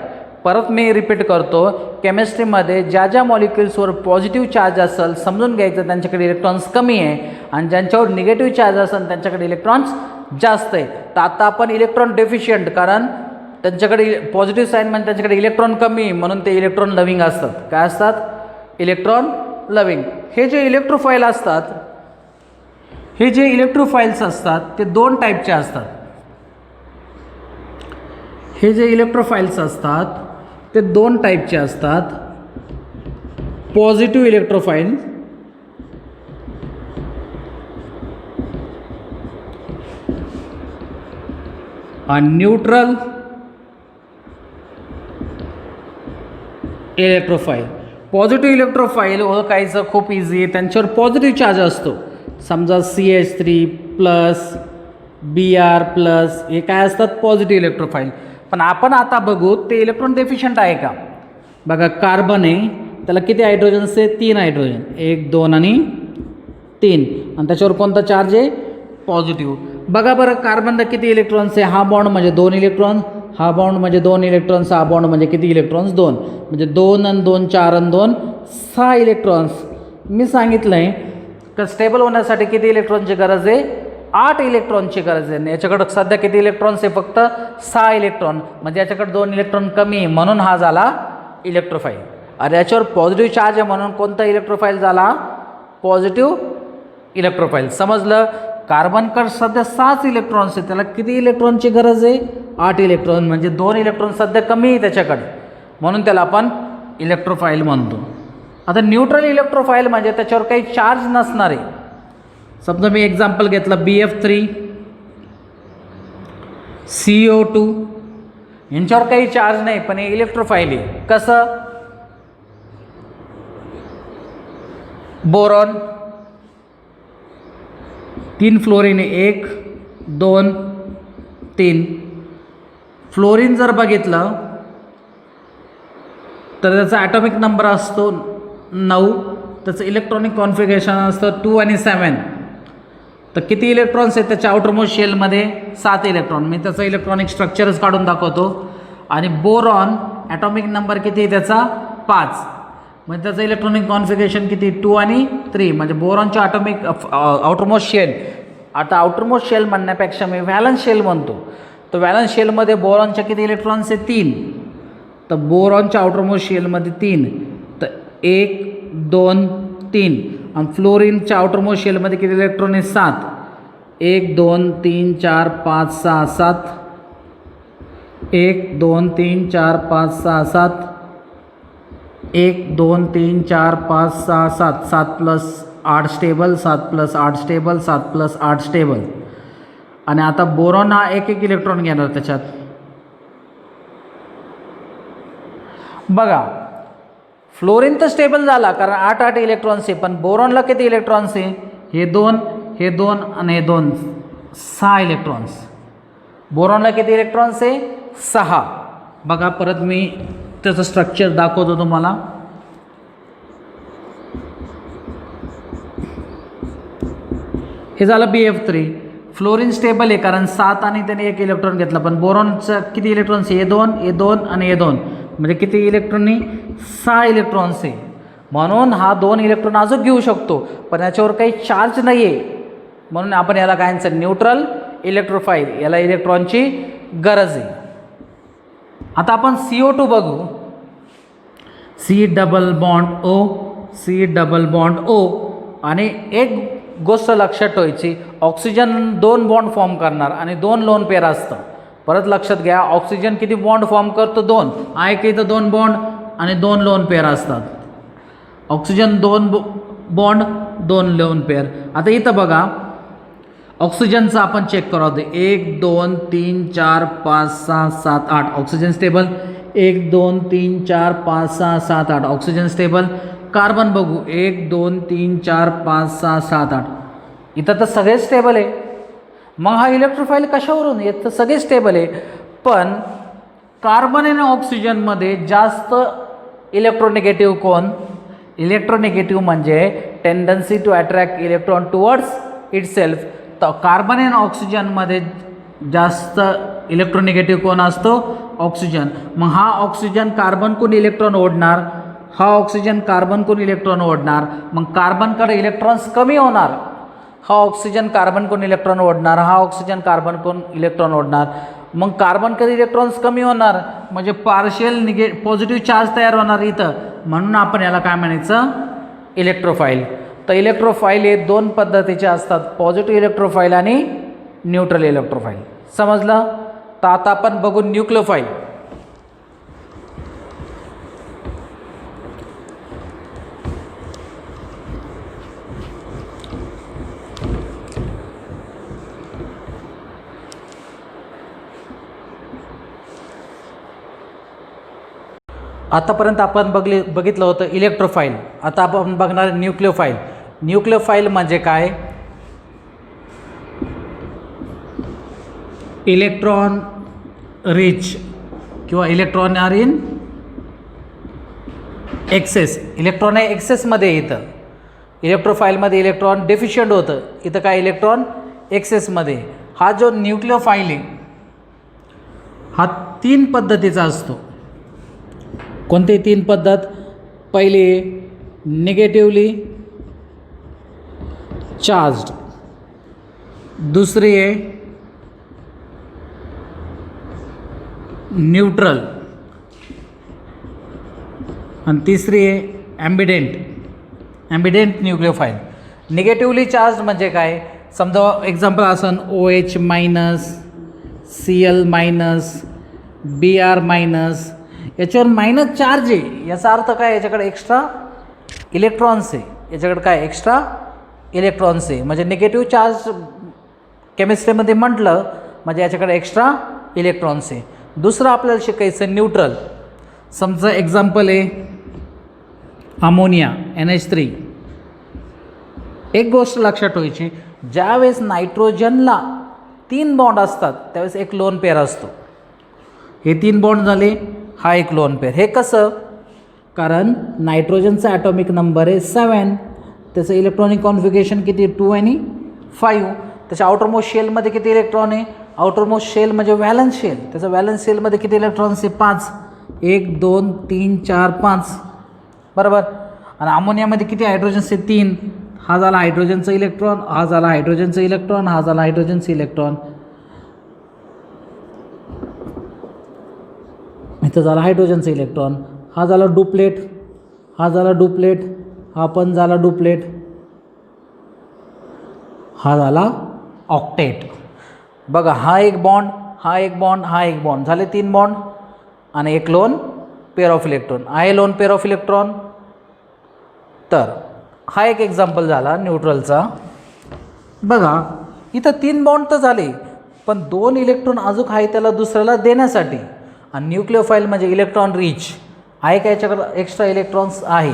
परत मी रिपीट करतो, केमिस्ट्रीमध्ये ज्या ज्या मॉलिक्युल्सवर पॉझिटिव्ह चार्ज असेल समजून घ्यायचं त्यांच्याकडे इलेक्ट्रॉन्स कमी आहे, आणि ज्यांच्यावर निगेटिव्ह चार्ज असेल त्यांच्याकडे इलेक्ट्रॉन्स जास्त आहे. तर आता आपण इलेक्ट्रॉन डेफिशियंट, कारण त्यांच्याकडे पॉझिटिव्ह साईन म्हणजे त्यांच्याकडे इलेक्ट्रॉन कमी आहे, म्हणून ते इलेक्ट्रॉन लविंग असतात. काय असतात? Electron loving. हे जे इलेक्ट्रोफाइल असतात, हे जे इलेक्ट्रोफाइल्स असतात ते 2 टाईपचे असतात. हे जे इलेक्ट्रोफाइल्स असतात ते 2 टाईपचे असतात. पॉझिटिव्ह इलेक्ट्रोफाइल आणि न्यूट्रल इलेक्ट्रोफाइल. पॉझिटिव्ह इलेक्ट्रोफाइल ओळखायचं खूप इझी आहे. त्यांच्यावर पॉझिटिव्ह चार्ज असतो. समजा CH3+, Br+, हे काय असतात? Positive electrophile. पण आपण आता बघू ते इलेक्ट्रॉन डेफिशियंट आहे का. बघा, कार्बन आहे, त्याला किती हायड्रोजन्स आहे? 3 हायड्रोजन, 1, 2 आणि 3, आणि त्याच्यावर कोणता चार्ज आहे? पॉझिटिव्ह. बघा बरं, कार्बनला किती इलेक्ट्रॉन्स आहे? हा बॉन्ड म्हणजे 2 इलेक्ट्रॉन, हा बॉन्ड म्हणजे 2 इलेक्ट्रॉन्स, हा बॉन्ड म्हणजे किती इलेक्ट्रॉन्स? 2. म्हणजे 2 आणि 2 4 आणि 2 6 इलेक्ट्रॉन्स. मी सांगितलं आहे का स्टेबल होण्यासाठी किती इलेक्ट्रॉनची गरज आहे? 8 इलेक्ट्रॉनची गरज आहे. याच्याकडं सध्या किती इलेक्ट्रॉन्स आहे? फक्त 6 इलेक्ट्रॉन, म्हणजे याच्याकडे 2 इलेक्ट्रॉन कमी आहे, म्हणून हा झाला इलेक्ट्रोफाइल. अरे याच्यावर पॉझिटिव्ह चार्ज आहे म्हणून कोणता इलेक्ट्रोफाइल झाला? Positive electrophile. समजलं? कार्बनकडे सध्या 6 इलेक्ट्रॉन्स आहे, त्याला किती इलेक्ट्रॉनची गरज आहे? 8 इलेक्ट्रॉन, म्हणजे 2 इलेक्ट्रॉन सध्या कमी आहे त्याच्याकडे, म्हणून त्याला आपण इलेक्ट्रोफाइल म्हणतो. आता न्यूट्रल इलेक्ट्रोफाइल म्हणजे त्याच्यावर काही चार्ज नसणार आहे. समजा मी एक्झाम्पल घेतलं BF3, CO2, यांच्यावर काही चार्ज नाही, पण हे इलेक्ट्रोफाइल आहे. कसं? बोरॉन 3 फ्लोरीन आहे, 1, 2, 3. फ्लोरीन जर बघितलं तर त्याचा ॲटॉमिक नंबर असतो 9, त्याचं इलेक्ट्रॉनिक कॉन्फिगरेशन असतं 2 आणि 7. तर किती इलेक्ट्रॉन्स आहेत त्याच्या आउटरमोस्ट शेलमध्ये? 7 इलेक्ट्रॉन. मी त्याचं इलेक्ट्रॉनिक स्ट्रक्चरच काढून दाखवतो. आणि बोरॉन ॲटॉमिक नंबर किती आहे त्याचा 5, म्हणजे त्याचं इलेक्ट्रॉनिक कॉन्फिगरेशन किती 2 आणि 3, म्हणजे बोरॉनच्या ॲटॉमिक आउटरमोस्ट शेल. आता आउटरमोस्ट शेल म्हणण्यापेक्षा मी व्हॅलन्स शेल म्हणतो. तर व्हॅलन्स शेलमध्ये बोरॉनच्या किती इलेक्ट्रॉन्स आहे 3, तर बोरॉनच्या आउटरमोस्ट शेलमध्ये 3, तर 1 2 3. आणि फ्लोरीनच्या आउटरमोस्ट शेलमध्ये किती इलेक्ट्रॉन आहे 7, 1 2 3 4 5 6 7, 1 2 3 4 5 6 7, 1 2 3 4 5 6 7, 7 plus 8 stable, 7 plus 8 stable, 7 plus 8 stable. आणि आता बोरॉन हा एक इलेक्ट्रॉन घेणार त्याच्यात. बघा फ्लोरीन तर स्टेबल झाला कारण 8 इलेक्ट्रॉन्स आहे, पण बोरॉनला किती इलेक्ट्रॉन्स आहे, हे 2 हे 2 आणि हे 2, 6 इलेक्ट्रॉन्स. बोरॉनला किती इलेक्ट्रॉन्स आहे 6. बघा परत मी त्याचं स्ट्रक्चर दाखवतो तुम्हाला. हे झालं BF3. फ्लोरीन स्टेबल आहे कारण 7 आणि त्याने 1 इलेक्ट्रॉन घेतला, पण बोरॉनचं किती इलेक्ट्रॉन्स आहे, A2 आणि A2, म्हणजे किती इलेक्ट्रॉन 6 इलेक्ट्रॉन्स आहे. म्हणून हा 2 इलेक्ट्रॉन अजून घेऊ शकतो, पण याच्यावर काही चार्ज नाही आहे, म्हणून आपण याला काय म्हणतो न्यूट्रल इलेक्ट्रोफाईल, याला इलेक्ट्रॉनची गरज आहे. आता आपण CO2 बघू. C double bond O, C double bond O. आणि एक गोष्ट लक्षात ठेवायची, ऑक्सिजन 2 बॉन्ड फॉर्म करणार आणि 2 लोन पेअर असतं. परत लक्षात घ्या, ऑक्सिजन किती बॉन्ड फॉर्म करतो 2, आहे की इथं 2 बॉन्ड आणि 2 लोन पेअर असतात. Oxygen 2 bond 2 lone pair. आता इथं बघा ऑक्सिजनचं आपण चेक करू. 1 2 3 4 5 6 7 8 oxygen stable. 1 2 3 4 5 6 7 8 oxygen stable. Carbon बघू 1 2 3 4 5 6 7 8. इथं तर सगळे स्टेबल आहे. मग हा इलेक्ट्रोफाईल कशावरून येत, तर सगळे स्टेबल आहे. पण कार्बन आणि ऑक्सिजनमध्ये जास्त इलेक्ट्रोनिगेटिव्ह कोण, इलेक्ट्रोनिगेटिव्ह म्हणजे tendency to attract electron towards itself. तर कार्बन आणि ऑक्सिजनमध्ये जास्त इलेक्ट्रोनिगेटिव्ह कोण असतो, ऑक्सिजन. मग हा ऑक्सिजन कार्बनकडून इलेक्ट्रॉन ओढणार, हा ऑक्सिजन कार्बनकडून इलेक्ट्रॉन ओढणार, मग कार्बनकडे इलेक्ट्रॉन्स कमी होणार. हा ऑक्सिजन कार्बनकडून इलेक्ट्रॉन ओढणार, हा ऑक्सिजन कार्बनकडून इलेक्ट्रॉन ओढणार, मग कार्बनकडे इलेक्ट्रॉन्स कमी होणार, म्हणजे पार्शियल पॉझिटिव्ह चार्ज तयार होणार इथं. म्हणून आपण याला काय म्हणायचं, इलेक्ट्रोफाईल. तर इलेक्ट्रोफाईल हे 2 पद्धतीचे असतात, पॉझिटिव्ह इलेक्ट्रोफाईल आणि न्यूट्रल इलेक्ट्रोफाईल. समजलं. तर आता आपण बघू न्यूक्लियोफाईल. आतापर्यंत आपण बघितलं होतं इलेक्ट्रोफाईल. आता आपण बघणार न्यूक्लियोफाईल. न्यूक्लियोफाईल म्हणजे काय, इलेक्ट्रॉन रिच किंवा electron are in excess. Electron आहे एक्सेसमध्ये येतं. इलेक्ट्रोफाईलमध्ये इलेक्ट्रॉन डेफिशियंट होतं, इथं काय इलेक्ट्रॉन एक्सेसमध्ये. हा जो न्यूक्लियोफाईल आहे हा 3 पद्धतीचा असतो. कोणती 3 पद्धत, पहिली निगेटिव्हली चार्ज्ड, दुसरी आहे न्यूट्रल आणि तिसरी आहे ॲम्बिडेंट न्यूक्लियोफाईल. निगेटिव्हली चार्ज म्हणजे काय, समजा एक्झाम्पल असन OH minus, Cl minus, Br minus, याच्यावर मायनस चार्ज आहे. याचा अर्थ काय, याच्याकडे एक्स्ट्रा इलेक्ट्रॉन्स आहे, याच्याकडे काय एक्स्ट्रा इलेक्ट्रॉन्स आहे. म्हणजे निगेटिव्ह चार्ज केमिस्ट्रीमध्ये म्हटलं म्हणजे याच्याकडे एक्स्ट्रा इलेक्ट्रॉन्स आहे. दुसरं आपल्याला शिकायचं न्यूट्रल. समजा एक्झाम्पल आहे अमोनिया NH3. एक गोष्ट लक्षात ठेवायची, ज्यावेळेस नायट्रोजनला 3 बॉन्ड असतात त्यावेळेस एक लोन पेअर असतो. हे 3 बॉन्ड झाले, हा एक लोन पेअर. हे कसं, कारण नायट्रोजनचा ॲटॉमिक नंबर आहे 7, त्याचं इलेक्ट्रॉनिक कॉन्फिगरेशन किती 2 आणि 5. त्याच्या आउटरमोस्ट शेलमध्ये किती इलेक्ट्रॉन आहे, आउटरमोस्ट शेल म्हणजे व्हॅलन्स शेल, त्याचं व्हॅलन्स शेलमध्ये किती इलेक्ट्रॉन्स आहे 5. 1 2 3 4 5 बरोबर. आणि अमोनियामध्ये किती हायड्रोजन्स आहे? 3. हा झाला हायड्रोजनचा इलेक्ट्रॉन, हा झाला हायड्रोजनचा इलेक्ट्रॉन, हा झाला हायड्रोजनचा इलेक्ट्रॉन. इथं झाला हायड्रोजनचा इलेक्ट्रॉन, हा झाला डुप्लेट, हा झाला डुप्लेट, हा पण झाला डुप्लेट, हा झाला ऑक्टेट. बघा हा एक बॉन्ड, हा एक बॉन्ड, हा एक बॉन्ड, झाले 3 बॉन्ड आणि एक लोन पेअर ऑफ इलेक्ट्रॉन आहे. Lone pair of electron. तर हा एक एक्झाम्पल झाला न्यूट्रलचा. बघा इथं 3 बॉन्ड तर झाले, पण 2 इलेक्ट्रॉन अजून आहे त्याला दुसऱ्याला देण्यासाठी. आणि न्यूक्लिओफाईल म्हणजे इलेक्ट्रॉन रिच आहे का, याच्याकडे एक्स्ट्रा इलेक्ट्रॉन्स आहे.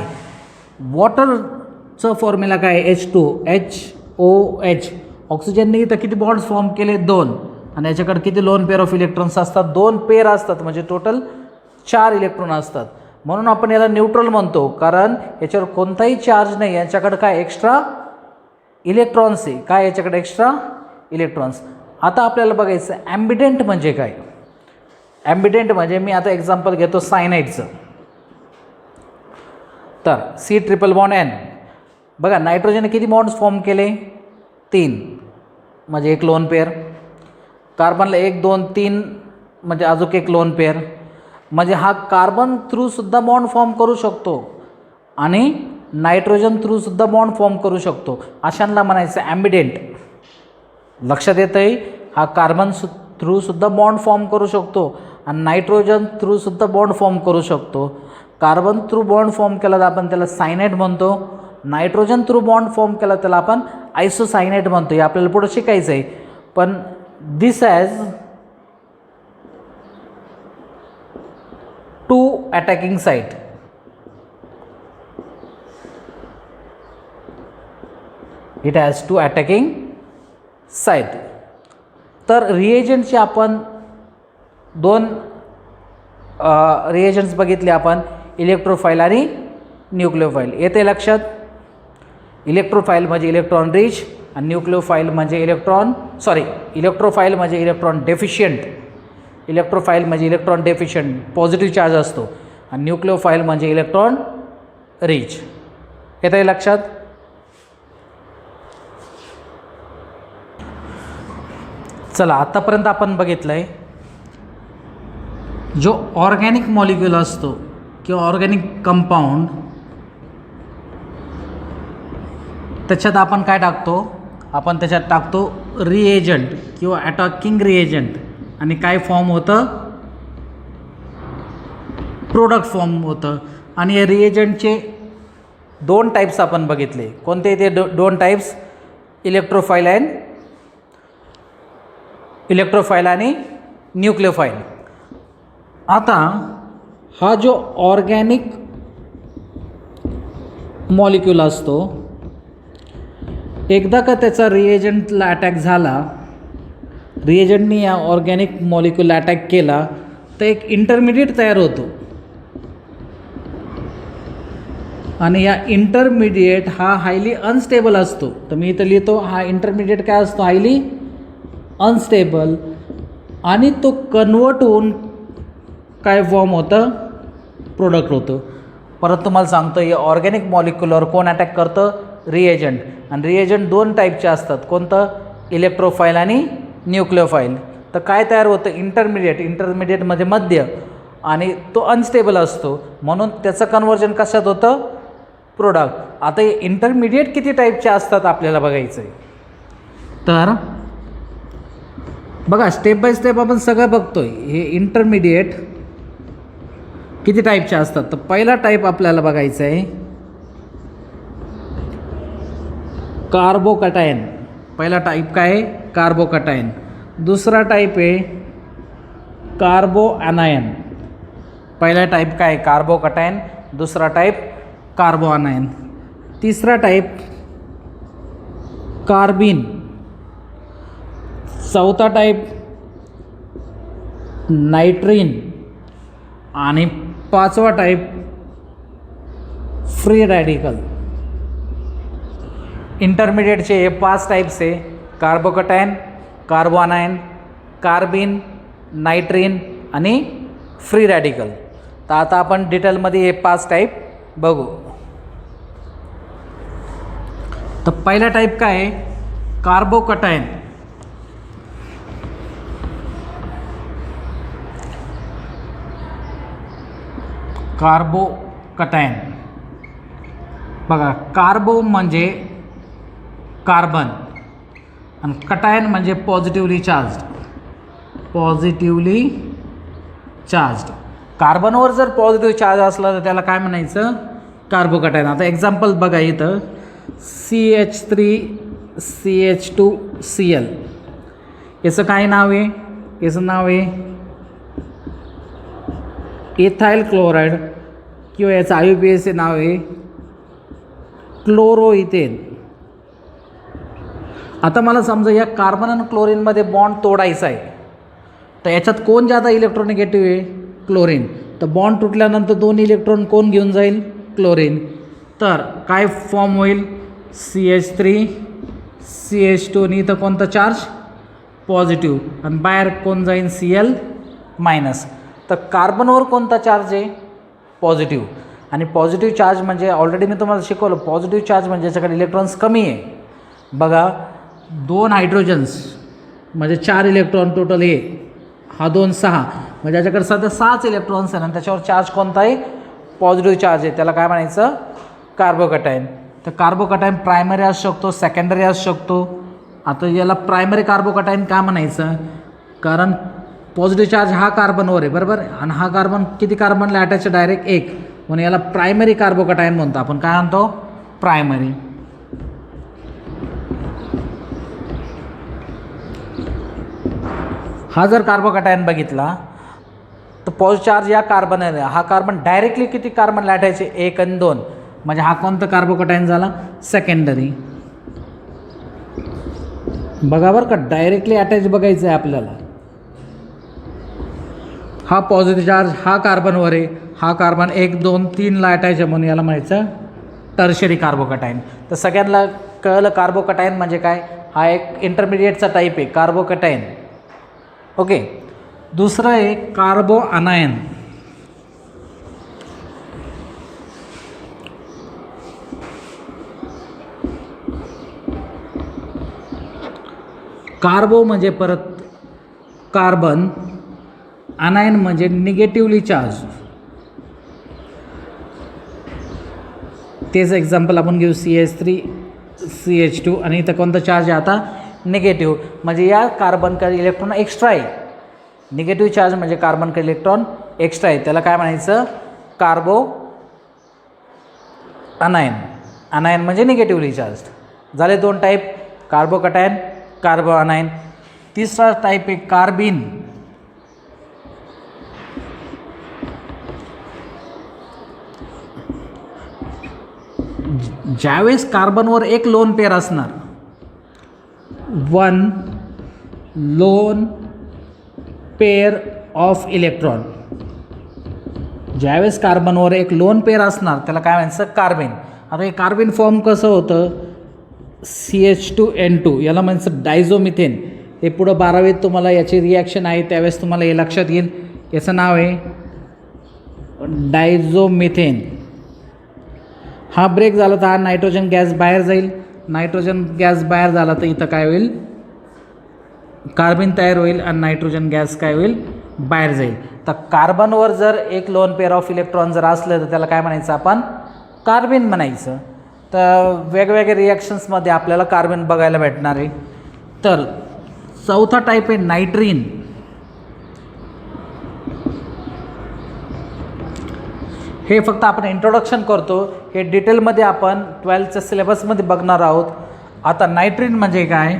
वॉटरचं फॉर्म्युला काय? H2OH. ऑक्सिजनने इथं किती बॉन्ड्स फॉर्म केले? 2. आणि याच्याकडे किती लोन पेअर ऑफ इलेक्ट्रॉन्स असतात? 2 पेअर असतात, म्हणजे टोटल 4 इलेक्ट्रॉन असतात. म्हणून आपण याला न्यूट्रल म्हणतो, कारण याच्यावर कोणताही चार्ज नाही. याच्याकडे काय एक्स्ट्रा इलेक्ट्रॉन्स आहे. काय याच्याकडे एक्स्ट्रा इलेक्ट्रॉन्स. आता आपल्याला बघायचं ॲम्बिडेंट म्हणजे काय. ॲम्बिडेंट म्हणजे मी आता एक्झाम्पल घेतो सायनाईडचं. तर C∧N. बघा नायट्रोजनने किती बॉन्ड्स फॉर्म केले? 3, म्हणजे एक लोन पेअर. कार्बनला 1 2 3 म्हणजे अजून एक लोन पेअर. म्हणजे हा कार्बन थ्रूसुद्धा बॉन्ड फॉर्म करू शकतो आणि नायट्रोजन थ्रूसुद्धा बॉन्ड फॉर्म करू शकतो. अशांना म्हणायचं ॲम्बिडेंट. लक्षात येतं आहे, हा कार्बन थ्रूसुद्धा बॉन्ड फॉर्म करू शकतो आणि नायट्रोजन थ्रूसुद्धा बॉन्ड फॉर्म करू शकतो. कार्बन थ्रू बॉन्ड फॉर्म केला तर आपण त्याला सायनाइड म्हणतो. नायट्रोजन थ्रू बॉन्ड फॉर्म केला त्याला आपण आयसोसायनाइड म्हणतो. हे आपल्याला पुढे शिकायचं आहे. पण this has 2 attacking site. It has 2 attacking site. तर रिएजंटचे आपण 2 रिएजंट्स बघितले आपण, इलेक्ट्रोफाईल आणि न्यूक्लिओफाईल. येते लक्षात? इलेक्ट्रोफाईल म्हणजे इलेक्ट्रॉन रिच आणि न्यूक्लिओफाईल म्हणजे इलेक्ट्रोफाईल म्हणजे इलेक्ट्रॉन डेफिशियंट. इलेक्ट्रोफाईल म्हणजे इलेक्ट्रॉन डेफिशियंट, पॉझिटिव्ह चार्ज असतो. आणि न्यूक्लिओफाईल म्हणजे इलेक्ट्रॉन रिच. येते लक्षात? चला आतापर्यंत आपण बघितलं आहे जो ऑर्गॅनिक मॉलिक्यूल असतो किंवा ऑर्गॅनिक कंपाऊंड, त्याच्यात आपण काय टाकतो? आपण त्याच्यात टाकतो रिएजंट किंवा अटॅकिंग रिएजंट. आणि काय फॉर्म होतं? प्रोडक्ट फॉर्म होतं. आणि या रिएजंटचे 2 टाईप्स आपण बघितले. कोणते ते 2 टाईप्स? इलेक्ट्रोफाईल आणि न्यूक्लिओफाईल. आता हा जो ऑर्गॅनिक मॉलिक्यूल असतो, एकदा का त्याचा रिएजंटला अटॅक झाला, रिएजंटनी या ऑर्गॅनिक मॉलिक्यूलला अटॅक केला, तर एक इंटरमिडिएट तयार होतो. आणि या इंटरमिडिएट हा हायली अनस्टेबल असतो. तर मी इथं लिहितो, हा इंटरमिडिएट काय असतो? Highly unstable. आणि तो कन्वर्ट होऊन काय फॉर्म होतं? प्रोडक्ट होतं. परत तुम्हाला सांगतो, या ऑर्गॅनिक मॉलिक्युलवर कोण अटॅक करतं? रिएजंट. आणि रिएजंट 2 टाईपचे असतात. कोणतं? इलेक्ट्रोफाईल आणि न्यूक्लिओफाईल. तर काय तयार होतं? इंटरमिडिएट म्हणजे मध्य. आणि तो अनस्टेबल असतो, म्हणून त्याचं कन्वर्जन कशात होतं? प्रोडक्ट. आता हे इंटरमिडिएट किती टाईपचे असतात आपल्याला बघायचं आहे. तर बघा स्टेप बाय स्टेप आपण सगळं बघतोय. हे इंटरमिडिएट किती टाईपचे असतात. तर पहिला टाईप आपल्याला बघायचा आहे कार्बोकटायन. पहिला टाईप काय आहे? कार्बोकटायन. दुसरा टाईप आहे कार्बो अनायन. पहिला टाईप काय? कार्बोकटायन. दुसरा टाईप कार्बो अनायन. तिसरा टाईप कार्बिन. चौथा टाईप नायट्रीन. आणि 5वा टाईप फ्री रॅडिकल. इंटरमिडिएटचे हे 5 टाईप्स आहे: कार्बोकटायन, कार्बोनायन, कार्बिन, नायट्रीन आणि फ्री रॅडिकल. तर आता आपण डिटेलमध्ये हे 5 टाईप बघू. तर पहिला टाईप काय आहे, कार्बोकटायन. कार्बोकटायन बघा, कार्बो म्हणजे कार्बन आणि कटायन म्हणजे पॉझिटिव्हली चार्ज्ड. कार्बनवर जर पॉझिटिव्ह चार्ज असला तर त्याला काय म्हणायचं, कार्बोकटायन. आता एक्झाम्पल बघा इथं, CH3CH2Cl, याचं काय नाव आहे, याचं नाव आहे इथाइल क्लोराईड किंवा याचं IUPAC नाव आहे क्लोरोइथेन. आता मला समजा या कार्बन आणि क्लोरीनमध्ये बॉन्ड तोडायचा आहे, तर याच्यात कोण जादा इलेक्ट्रोनिगेटिव्ह आहे, क्लोरीन. तर बॉन्ड तुटल्यानंतर 2 इलेक्ट्रॉन कोण घेऊन जाईल, क्लोरीन. तर काय फॉर्म होईल, CH3CH2 आणि इथं कोणता चार्ज, पॉझिटिव्ह, आणि बाहेर कोण जाईल, Cl मायनस. तर कार्बनवर कोणता चार्ज आहे, पॉझिटिव्ह. आणि पॉझिटिव्ह चार्ज म्हणजे ऑलरेडी मी तुम्हाला शिकवलं, पॉझिटिव्ह चार्ज म्हणजे याच्याकडे इलेक्ट्रॉन्स कमी आहे. बघा 2 हायड्रोजन्स म्हणजे 4 इलेक्ट्रॉन टोटल आहे, हा 2 6, म्हणजे याच्याकडे सध्या 6च इलेक्ट्रॉन्स आहे आणि त्याच्यावर चार्ज कोणता आहे, पॉझिटिव्ह चार्ज आहे. त्याला काय म्हणायचं, कार्बोकटायन. तर कार्बोकटायन प्रायमरी असू शकतो, सेकंडरी असू शकतो. आता याला प्रायमरी कार्बोकटायन का म्हणायचं, कारण पॉझिटिव्ह चार्ज हा कार्बनवर आहे, बरोबर, आणि हा कार्बन किती कार्बनला अटॅच आहे, डायरेक्ट 1, म्हणून याला प्रायमरी कार्बोकटायन म्हणतो आपण. काय म्हणतो, प्रायमरी. हा जर कार्बोकटायन बघितला तर पॉझिटिव्ह चार्ज या कार्बन आहे, हा कार्बन डायरेक्टली किती कार्बनला अटॅच आहे, 1 आणि 2, म्हणजे हा कोणता कार्बोकटायन झाला, सेकंडरी. बघा बरं का, डायरेक्टली अटॅच बघायचं आहे आपल्याला. हा पॉझिटिव्ह चार्ज हा कार्बनवर आहे, हा कार्बन 1 2 3 ला अटॅच आहे, म्हणून याला म्हणायचं टर्शरी कार्बोकटायन. तर सगळ्यांना कळलं कार्बोकटायन म्हणजे काय, हा एक इंटरमिडिएटचा टाईप आहे कार्बोकटायन. ओके. दुसरं आहे कार्बो अनायन. कार्बो म्हणजे परत कार्बन, अनायन म्हणजे निगेटिव्हली चार्ज. तेच एक्झाम्पल आपण घेऊ, CH3CH2 आणि इथं कोणता चार्ज आहे आता, निगेटिव्ह, म्हणजे या कार्बनकडे इलेक्ट्रॉन एक्स्ट्रा आहे. निगेटिव्ह चार्ज म्हणजे कार्बनकडे इलेक्ट्रॉन एक्स्ट्रा आहे, त्याला काय म्हणायचं, कार्बो अनायन. अनायन म्हणजे निगेटिव्हली चार्ज. झाले 2 टाईप, कार्बोकटायन, कार्बो अनायन. तिसरा टाईप आहे कार्बिन. ज्यावेळेस कार्बनवर एक लोन पेअर असणार, 1 लोन पेअर ऑफ इलेक्ट्रॉन, ज्यावेळेस कार्बनवर एक लोन पेअर असणार त्याला काय म्हणायचं, कार्बिन. आता हे कार्बिन फॉर्म कसं होतं, CH2N2, याला म्हणायचं डायझोमिथेन. हे पुढं 12वीत तुम्हाला याची रिॲक्शन आहे त्यावेळेस तुम्हाला हे लक्षात येईल. याचं नाव आहे डायझोमिथेन. हा ब्रेक झाला तर हा नायट्रोजन गॅस बाहेर जाईल, नायट्रोजन गॅस बाहेर झाला तर इथं काय होईल, कार्बिन तयार होईल आणि नायट्रोजन गॅस काय होईल, बाहेर जाईल. तर कार्बनवर जर एक लोन पेअर ऑफ इलेक्ट्रॉन जर असलं तर त्याला काय म्हणायचं आपण, कार्बिन म्हणायचं. तर वेगवेगळ्या रिॲक्शन्समध्ये आपल्याला कार्बिन बघायला भेटणार आहे. तर चौथा टाईप आहे नायट्रीन. हे फक्त आपण इंट्रोडक्शन करतो, हे डिटेलमध्ये आपण 12च्या सिलेबसमध्ये बघणार आहोत. आता नायट्रीन म्हणजे काय,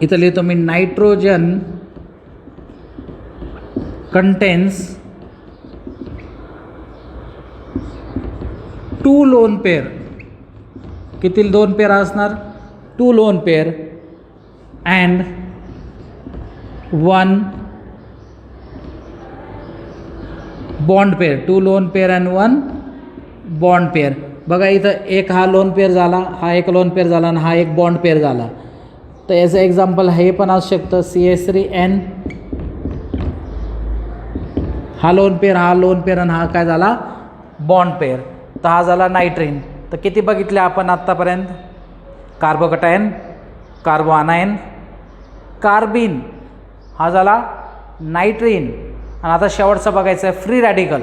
इथं लिहितो मी, नायट्रोजन कंटेन्स 2 लोन पेअर. किती 2 पेअर असणार, 2 lone pair and 1 bond pair. 2 lone pair and 1 bond pair. बघा इथं एक हा लोन पेअर झाला, हा एक लोन पेअर झाला आणि हा एक बॉन्ड पेअर झाला. तर याचं एक्झाम्पल हे पण असू शकतं CH3N. हा लोन पेअर आणि हा काय झाला बॉन्ड पेअर. तर हा झाला नायट्रीन. तर किती बघितले आपण आत्तापर्यंत? कार्बोकटायन, कार्बोआनायन, कार्बिन, हा झाला नायट्रीन. आणि आता शेवटचं बघायचं आहे फ्री रॅडिकल.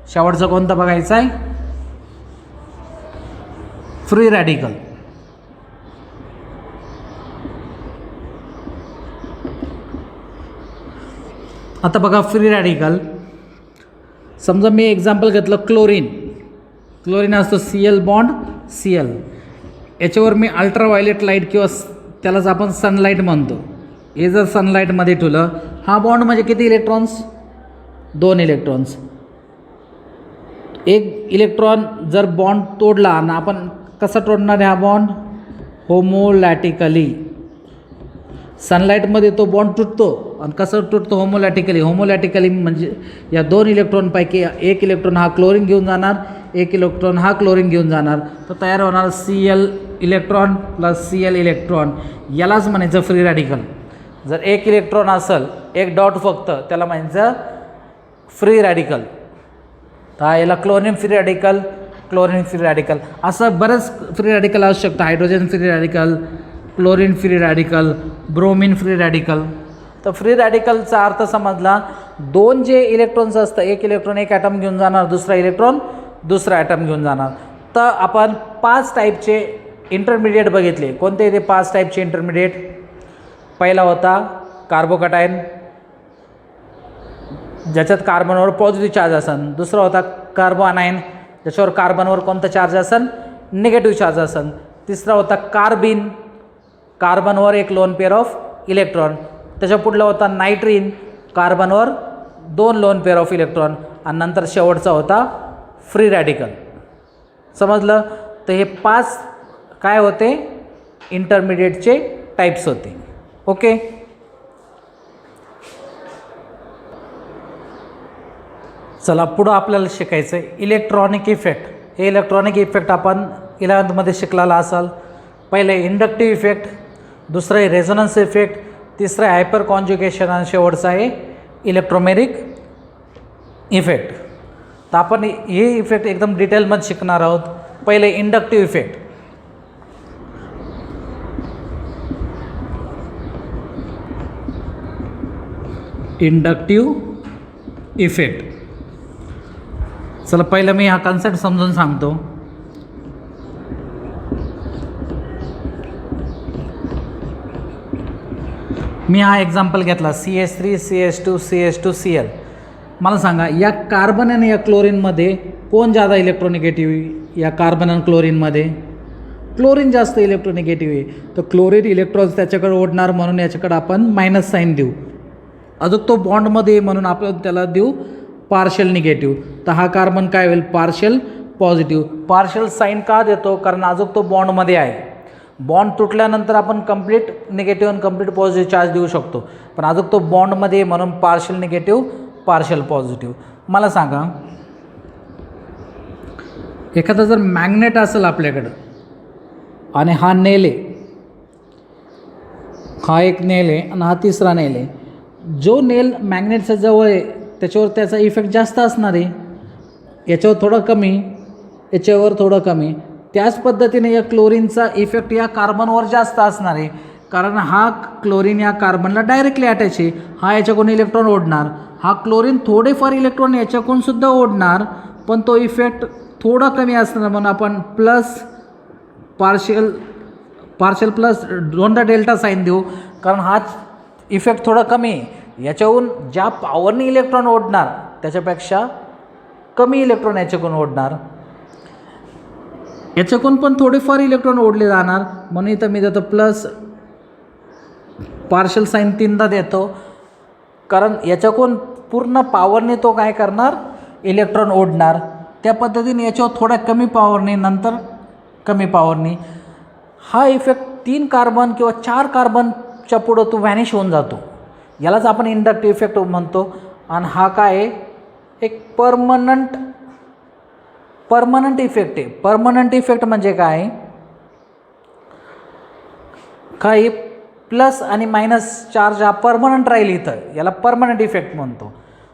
शेवटचं कोणतं बघायचं आहे? Free radical. आता बघा फ्री रॅडिकल. समजा मी एक्झाम्पल घेतलं क्लोरीन असतो Cl बॉन्ड Cl. याच्यावर मी अल्ट्राव्हायलेट लाईट किंवा त्यालाच आपण सनलाईट म्हणतो. हे जर सनलाईटमध्ये ठेवलं, हा बॉन्ड म्हणजे किती इलेक्ट्रॉन्स? 2 इलेक्ट्रॉन्स. एक इलेक्ट्रॉन जर बॉन्ड तोडला, आणि आपण कसा तोडणार आहे हा बॉन्ड? होमोलॅटिकली. सनलाईटमध्ये तो बॉन्ड तुटतो. आणि कसं तुटतो? होमोलॅटिकली म्हणजे या 2 इलेक्ट्रॉनपैकी एक इलेक्ट्रॉन हा क्लोरीन घेऊन जाणार, एक इलेक्ट्रॉन हा क्लोरीन घेऊन जाणार. तर तयार होणार Cl electron plus Cl electron. यालाच म्हणायचं फ्री रॅडिकल. जर एक इलेक्ट्रॉन असेल, एक डॉट फक्त, त्याला म्हणायचं फ्री रॅडिकल. तर याला क्लोरीन फ्री रॅडिकल, असं बरंच फ्री रॅडिकल असू शकतं. Hydrogen free radical, chlorine free radical, bromine free radical. तर फ्री रॅडिकलचा अर्थ समजला, 2 जे इलेक्ट्रॉन्स असतं, एक इलेक्ट्रॉन एक ॲटम घेऊन जाणार, दुसरा इलेक्ट्रॉन दुसरा ॲटम घेऊन जाणार. तर आपण 5 टाईपचे इंटरमिडिएट बघितले. कोणते ते 5 टाईपचे इंटरमिडिएट? पहिला होता कार्बोकटायन, ज्याच्यात कार्बनवर पॉझिटिव्ह चार्ज असेल. दुसरा होता कार्बोआनायन, ज्याच्यावर कार्बनवर कोणता चार्ज असेल? निगेटिव्ह चार्ज असेल. तिसरा होता कार्बिन, कार्बनवर एक लोन पेअर ऑफ इलेक्ट्रॉन. त्याच्या पुढला होता नायट्रीन, कार्बनवर 2 लोन पेअर ऑफ इलेक्ट्रॉन. आणि नंतर शेवटचा होता फ्री रॅडिकल. समजलं? तर हे 5 काय होते? इंटरमिडिएटचे टाईप्स होते. ओके. चला पुढं आपल्याला शिकायचं आहे इलेक्ट्रॉनिक इफेक्ट. हे इलेक्ट्रॉनिक इफेक्ट आपण 11th शिकलेला असाल. पहिले इंडक्टिव्ह इफेक्ट, दुसरं आहे रेझोनन्स इफेक्ट, तिसरं आहे हायपर कॉन्ज्युगेशन आणि शेवटचं आहे इलेक्ट्रोमेरिक इफेक्ट. तर आपण हे इफेक्ट एकदम डिटेलमध्ये शिकणार आहोत. पहिले इंडक्टिव्ह इफेक्ट. Inductive effect. चला पहिलं मी हा कन्सेप्ट समजून सांगतो. मी हा एक्झाम्पल घेतला CH3, CH2, CH2, Cl. मला सांगा, या कार्बन आणि या क्लोरीनमध्ये कोण जादा इलेक्ट्रोनिगेटिव्ह? या कार्बन आणि क्लोरीनमध्ये क्लोरीन जास्त इलेक्ट्रोनिगेटिव्ह आहे. तर क्लोरीन इलेक्ट्रॉन्स त्याच्याकडे ओढणार, म्हणून याच्याकडे आपण मायनस साईन देऊ. अजून तो बॉन्डमध्ये म्हणून आपण त्याला देऊ पार्शियल निगेटिव्ह. तर हा कार्बन काय होईल? Partial positive. पार्शियल साईन का देतो? कारण अजून तो बॉन्डमध्ये आहे. बॉन्ड तुटल्यानंतर आपण कंप्लीट निगेटिव्ह आणि कंप्लीट पॉझिटिव्ह चार्ज देऊ शकतो, पण अजून तो बॉन्डमध्ये म्हणून पार्शियल निगेटिव्ह पार्शियल पॉझिटिव्ह. मला सांगा, एखादा जर मॅग्नेट असेल आपल्याकडं आणि हा नेल आहे, हा एक नेल आहे आणि हा तिसरा नेल आहे. जो नेल मॅग्नेटच्या जवळ आहे त्याच्यावर त्याचा इफेक्ट जास्त असणार आहे, याच्यावर थोडं कमी, याच्यावर थोडं कमी. त्याच पद्धतीने या क्लोरीनचा इफेक्ट या कार्बनवर जास्त असणार आहे, कारण हा क्लोरीन या कार्बनला डायरेक्टली अटॅच आहे. हा याच्याकडून इलेक्ट्रॉन ओढणार, हा क्लोरीन थोडेफार इलेक्ट्रॉन याच्याकडून सुद्धा ओढणार, पण तो इफेक्ट थोडा कमी असणार, म्हणून आपण प्लस पार्शियल प्लस दोनदा डेल्टा साईन देऊ, कारण हाच इफेक्ट थोडा कमी आहे. याच्याहून ज्या पॉवरने इलेक्ट्रॉन ओढणार त्याच्यापेक्षा कमी इलेक्ट्रॉन याच्याकडून ओढणार. याच्याकडून पण थोडेफार इलेक्ट्रॉन ओढले जाणार, म्हणून इथं मी देतो प्लस पार्शियल साईन 3दा देतो, कारण याच्याकडून पूर्ण पॉवरने तो काय करणार? इलेक्ट्रॉन ओढणार. त्या पद्धतीने याच्यावर थोड्या कमी पॉवरने, नंतर कमी पॉवरने हा इफेक्ट 3 कार्बन किंवा 4 कार्बनच्या पुढं तो व्हॅनिश होऊन जातो. यालाच आपण इंडक्टिव्ह इफेक्ट म्हणतो. आणि हा काय आहे? एक परमनंट इफेक्ट आहे. परमनंट इफेक्ट म्हणजे काय, काही प्लस आणि मायनस चार्ज हा परमनंट राहील इथं, याला परमनंट इफेक्ट म्हणतो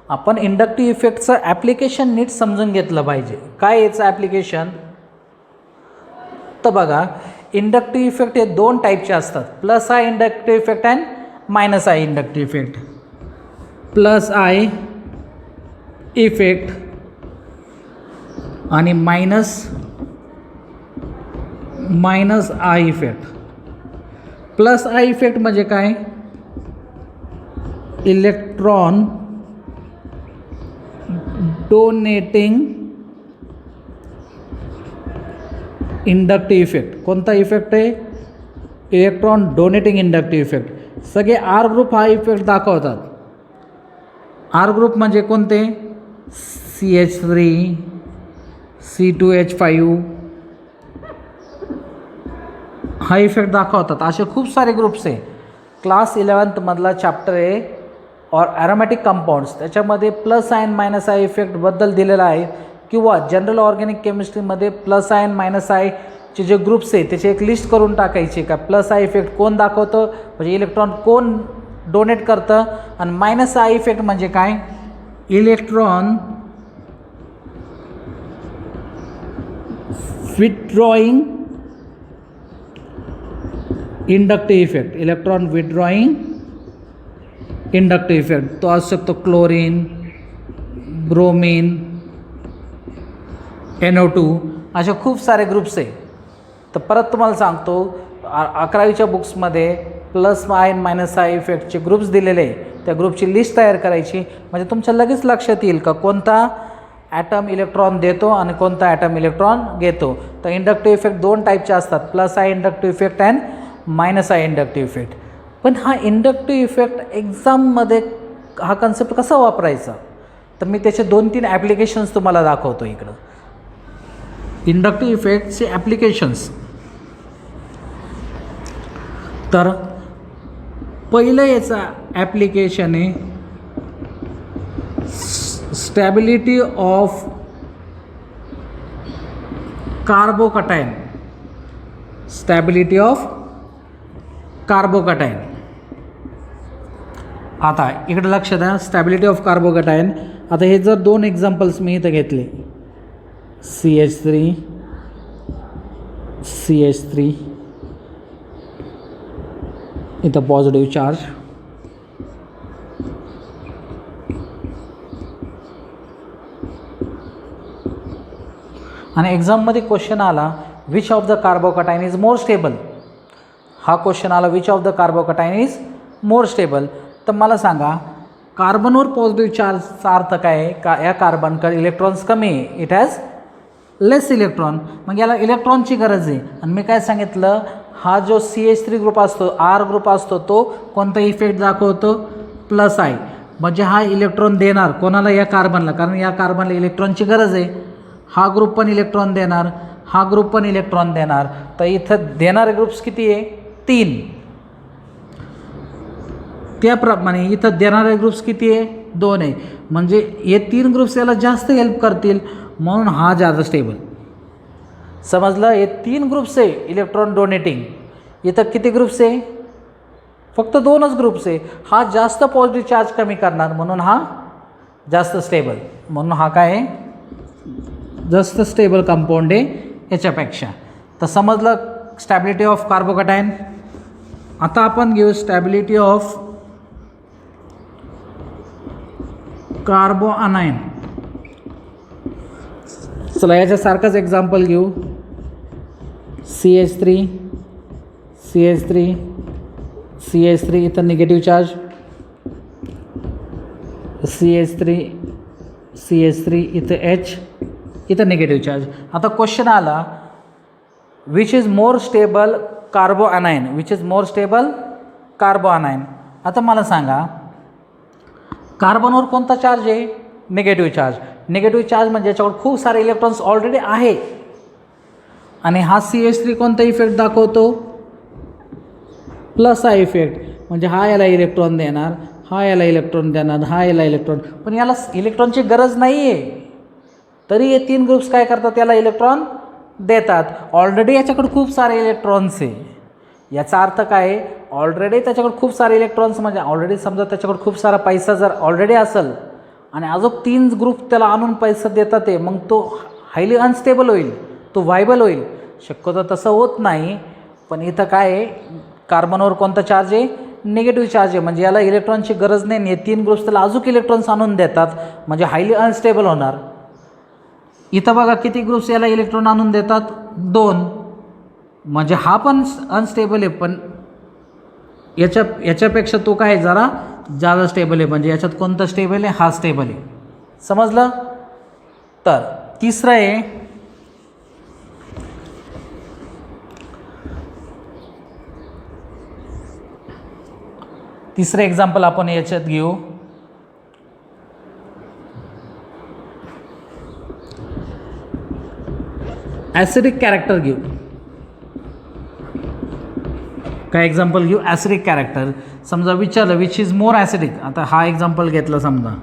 आपण. इंडक्टिव्ह इफेक्टचं ॲप्लिकेशन नीट समजून घेतलं पाहिजे. काय याचं ॲप्लिकेशन तर बघा, इंडक्टिव्ह इफेक्ट हे दोन टाईपचे असतात. Plus I inductive effect and minus I inductive effect. Plus I effect आणि minus I effect. Plus I effect म्हणजे काय, इलेक्ट्रॉन डोनेटिंग इंडक्टिव्ह इफेक्ट. कोणता इफेक्ट आहे, इलेक्ट्रॉन डोनेटिंग इंडक्टिव्ह इफेक्ट. सगळे आर ग्रुप हा इफेक्ट दाखवतात. आर ग्रुप म्हणजे कोणते, CH3, C2H5 हा इफेक्ट दाखवतात. असे खूप सारे ग्रुप्स आहे. क्लास 11th मधला चॅप्टर आहे और ॲरोमॅटिक कंपाऊंड्स, त्याच्यामध्ये प्लस आय मायनस आय इफेक्टबद्दल दिलेला आहे. किंवा जनरल ऑर्गॅनिक केमिस्ट्रीमध्ये प्लस आय मायनस आयचे जे ग्रुप्स आहे त्याची एक लिस्ट करून टाकायची का प्लस आय इफेक्ट कोण दाखवतं, म्हणजे इलेक्ट्रॉन कोण डोनेट करतं. आणि मायनस आय इफेक्ट म्हणजे काय, electron withdrawing inductive effect. Electron withdrawing inductive effect तो असू शकतो क्लोरीन, ब्रोमीन, NO2 असे खूप सारे ग्रुप्स आहे. तर परत तुम्हाला सांगतो, 11वीच्या बुक्समध्ये प्लस आय मायनस आय इफेक्टचे ग्रुप्स दिलेले आहे. त्या ग्रुपची लिस्ट तयार करायची, म्हणजे तुमच्या लगेच लक्षात येईल का कोणता ॲटम इलेक्ट्रॉन देतो आणि कोणता ॲटम इलेक्ट्रॉन घेतो. तर इंडक्टिव्ह इफेक्ट दोन टाईपचे असतात, plus I inductive effect and minus I inductive effect. पण हा इंडक्टिव्ह इफेक्ट एक्झाममध्ये हा कन्सेप्ट कसा वापरायचा, तर मी त्याचे 2-3 ॲप्लिकेशन्स तुम्हाला दाखवतो इकडं. इंडक्टिव्ह इफेक्टचे ॲप्लिकेशन्स. तर पहिलं याचा ॲप्लिकेशन आहे stability of carbocation. Stability of carbocation. आता इकडे लक्ष द्या, स्टॅबिलिटी ऑफ कार्बोकटायन. आता हे जर 2 एक्झाम्पल्स मी इथं घेतले, CH3 इथं पॉझिटिव्ह चार्ज, आणि एक्झाममध्ये क्वेश्चन आला which of the carbocation is more stable. हा क्वेश्चन आला which of the carbocation is more stable. तर मला सांगा, कार्बनवर पॉझिटिव्ह चार्जचा अर्थ काय आहे, का या कार्बनकडे इलेक्ट्रॉन्स कमी आहे, इट हॅज लेस इलेक्ट्रॉन, मग याला इलेक्ट्रॉनची गरज आहे. आणि मी काय सांगितलं, हा जो CH3 ग्रुप असतो, आर ग्रुप असतो, तो कोणता इफेक्ट दाखवतो, प्लस आय. म्हणजे हा इलेक्ट्रॉन देणार कोणाला, या कार्बनला, कारण या कार्बनला इलेक्ट्रॉनची गरज आहे. हा ग्रुप पण इलेक्ट्रॉन देणार, हा ग्रुप पण इलेक्ट्रॉन देणार. तर इथं देणारे ग्रुप्स किती आहे, 3. त्याप्रमाणे इथं देणारे ग्रुप्स किती आहे, 2 आहे. म्हणजे हे 3 ग्रुप्स याला जास्त हेल्प करतील, म्हणून हा जास्त स्टेबल. समजलं, हे 3 ग्रुप्स आहे इलेक्ट्रॉन डोनेटिंग. इथं किती ग्रुप्स आहे, फक्त 2च ग्रुप्स आहे. हा जास्त पॉझिटिव्ह चार्ज कमी करणार, म्हणून हा जास्त स्टेबल. म्हणून हा काय आहे, जास्त स्टेबल कंपाऊंड आहे याच्यापेक्षा. तर समजलं स्टॅबिलिटी ऑफ कार्बोकटायन. आता आपण घेऊ स्टॅबिलिटी ऑफ कार्बो अनायन. चला याच्यासारखंच एक्झाम्पल घेऊ, CH3 इथं निगेटिव्ह चार्ज, CH3 इथं H, इथं निगेटिव्ह चार्ज. आता क्वेश्चन आला which is more stable कार्बो अनायन, which is more stable कार्बो अनायन. आता मला सांगा, कार्बनवर कोणता चार्ज आहे, निगेटिव्ह चार्ज. निगेटिव्ह चार्ज म्हणजे याच्यावर खूप सारे इलेक्ट्रॉन्स ऑलरेडी आहे. आणि हा CH3 कोणता इफेक्ट दाखवतो, प्लस आय इफेक्ट. म्हणजे हा याला इलेक्ट्रॉन देणार, हा याला इलेक्ट्रॉन देणार, हा याला इलेक्ट्रॉन. पण याला इलेक्ट्रॉनची गरज नाही आहे, तरी हे 3 ग्रुप्स काय करतात, त्याला इलेक्ट्रॉन देतात. ऑलरेडी याच्याकडे खूप सारे इलेक्ट्रॉन्स आहे. याचा अर्थ काय आहे, ऑलरेडी त्याच्याकडे खूप सारे इलेक्ट्रॉन्स म्हणजे ऑलरेडी समजा त्याच्याकडे खूप सारा पैसा जर ऑलरेडी असेल आणि अजून 3 ग्रुप त्याला आणून पैसा देतात ते, मग तो हायली अनस्टेबल होईल, तो व्हायबल होईल. शक्यतो तसं होत नाही. पण इथं काय आहे, कार्बनवर कोणता चार्ज आहे, निगेटिव्ह चार्ज आहे. म्हणजे याला इलेक्ट्रॉनची गरज नाही. हे 3 ग्रुप्स त्याला अजून इलेक्ट्रॉन्स आणून देतात, म्हणजे हायली अनस्टेबल होणार. इथं बघा किती ग्रुप्स याला इलेक्ट्रॉन आणून देतात, 2. म्हणजे हा पण अनस्टेबल आहे, पण याच्यापेक्षा तो काय जरा जादा स्टेबल आहे. म्हणजे याच्यात कोणतं स्टेबल आहे, हा स्टेबल आहे. समजलं. तर तिसरं आहे तिसरं एक्झाम्पल आपण याच्यात घेऊ. ॲसिडिक कॅरेक्टर घेऊ. काय एक्झाम्पल घेऊ, ॲसिडिक कॅरेक्टर. समजा विचारलं विच इज मोर ॲसिडिक. आता हा एक्झाम्पल घेतला समजा,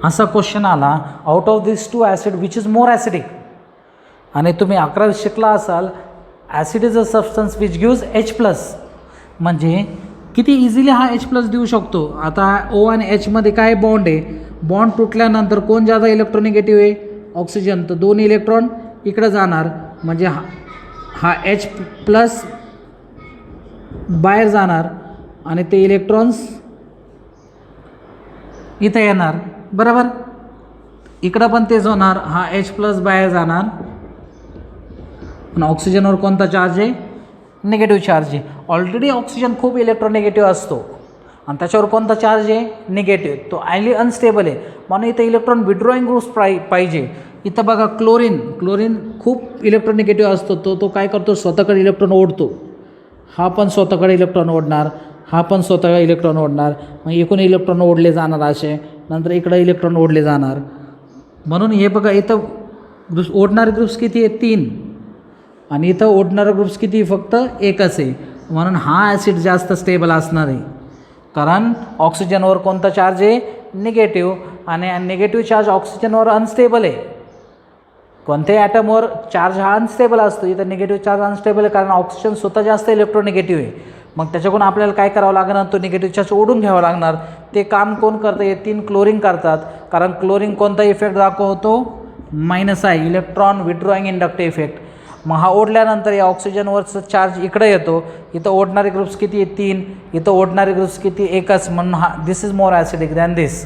असा क्वेश्चन आला, out of this 2 acid which is more acidic. आणि तुम्ही 11वी शिकला असाल, acid is a substance which gives H+. म्हणजे किती इझिली हा H+ देऊ शकतो. आता O आणि Hमध्ये काय बॉन्ड आहे, बॉन्ड तुटल्यानंतर कोण जादा इलेक्ट्रोनिगेटिव्ह आहे, ऑक्सिजन. तर 2 इलेक्ट्रॉन इकडं जाणार, म्हणजे हा H+ बाहेर जाणार आणि ते इलेक्ट्रॉन्स इथं येणार, बरोबर. इकडं पण तेच होणार, हा H+ बाहेर जाणार आणि ऑक्सिजनवर कोणता चार्ज आहे, निगेटिव्ह चार्ज आहे. ऑलरेडी ऑक्सिजन खूप इलेक्ट्रोनिगेटिव्ह असतो आणि त्याच्यावर कोणता चार्ज आहे, निगेटिव्ह. तो हायली अनस्टेबल आहे, म्हणून इथं इलेक्ट्रॉन विड्रॉईंग ग्रुप्स पाहिजे. इथं बघा क्लोरीन खूप इलेक्ट्रोनिगेटिव्ह असतो. तो काय करतो, स्वतःकडे इलेक्ट्रॉन ओढतो. हा पण स्वतःकडे इलेक्ट्रॉन ओढणार, हा पण स्वतःकडे इलेक्ट्रॉन ओढणार. मग एकूण इलेक्ट्रॉन ओढले जाणार असे, नंतर इकडं इलेक्ट्रॉन ओढले जाणार. म्हणून हे बघा इथं ओढणारे ग्रुप्स किती आहेत, 3. आणि इथं ओढणारे ग्रुप्स किती, फक्त 1च आहे. म्हणून हा ॲसिड जास्त स्टेबल असणार आहे, कारण ऑक्सिजनवर कोणता चार्ज आहे, निगेटिव्ह. आणि निगेटिव्ह चार्ज ऑक्सिजनवर अनस्टेबल आहे. कोणत्याही ॲटमवर चार्ज हा अनस्टेबल असतो. इथं निगेटिव्ह चार्ज अनस्टेबल आहे, कारण ऑक्सिजन स्वतः जास्त इलेक्ट्रोनिगेटिव्ह आहे. मग त्याच्याकडून आपल्याला काय करावं लागणार, तो निगेटिव्ह चार्ज ओढून घ्यावा लागणार. ते काम कोण करतं, हे 3 क्लोरीन करतात. कारण क्लोरीन कोणता इफेक्ट दाखवतो, -I, इलेक्ट्रॉन विड्रॉईंग इंडक्टिव्ह इफेक्ट. मग हा ओढल्यानंतर या ऑक्सिजनवरचं चार्ज इकडे येतो. इथं ओढणारे ग्रुप्स किती आहेत, 3. इथं ओढणारे ग्रुप्स किती, 1च. म्हणून हा दिस इज मोर ॲसिडिक दॅन दिस.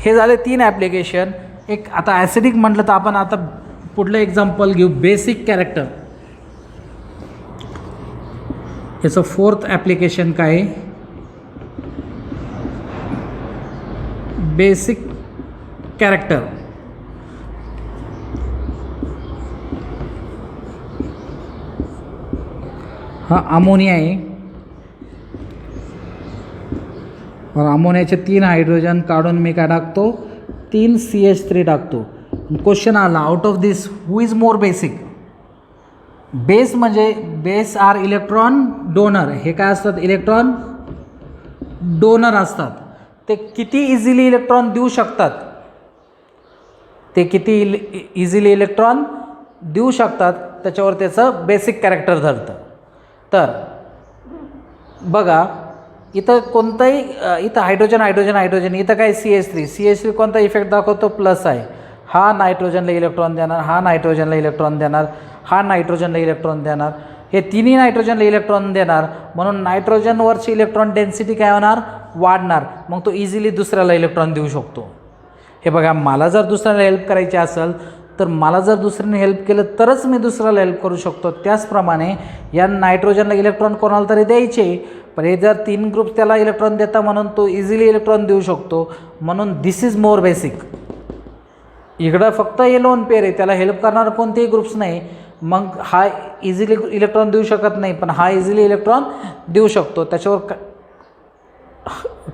हे झाले 3 ॲप्लिकेशन. एक आता ॲसिडिक म्हटलं तर आपण आता पुढलं एक्झाम्पल घेऊ, बेसिक कॅरेक्टर. याचं 4th ॲप्लिकेशन काय, बेसिक कॅरेक्टर. हा अमोनिया आहे. अमोनियाचे 3 हायड्रोजन काढून मी काय टाकतो, 3 CH3 टाकतो. क्वेश्चन आला, out of this who is more basic. Base म्हणजे बेस आर इलेक्ट्रॉन डोनर. हे काय असतात, इलेक्ट्रॉन डोनर असतात. ते किती इझिली इलेक्ट्रॉन देऊ शकतात, ते किती इझिली इलेक्ट्रॉन देऊ शकतात त्याच्यावर त्याचं बेसिक कॅरेक्टर ठरतं. तर बघा इथं कोणताही इथं हायड्रोजन इथं काय CH3 कोणता इफेक्ट दाखवतो, प्लस आहे. हा नायट्रोजनला इलेक्ट्रॉन देणार, हा नायट्रोजनला इलेक्ट्रॉन देणार, हा नायट्रोजनला इलेक्ट्रॉन देणार. हे तिन्ही नायट्रोजनला इलेक्ट्रॉन देणार. म्हणून नायट्रोजनवरची इलेक्ट्रॉन डेन्सिटी काय होणार, वाढणार. मग तो इझिली दुसऱ्याला इलेक्ट्रॉन देऊ शकतो. हे बघा, मला जर दुसऱ्याला हेल्प करायची असेल तर मला जर दुसऱ्याने हेल्प केलं तरच मी दुसऱ्याला हेल्प करू शकतो. त्याचप्रमाणे या नायट्रोजनला इलेक्ट्रॉन कोणाला तरी द्यायचे, पण हे जर 3 ग्रुप त्याला इलेक्ट्रॉन देता म्हणून तो इझिली इलेक्ट्रॉन देऊ शकतो. म्हणून दिस इज मोर बेसिक. इकडं फक्त हे लोन पेअर आहे, त्याला हेल्प करणारे कोणतेही ग्रुप्स नाही. मग हा इझिली इलेक्ट्रॉन देऊ शकत नाही, पण हा इझिली इलेक्ट्रॉन देऊ शकतो. त्याच्यावर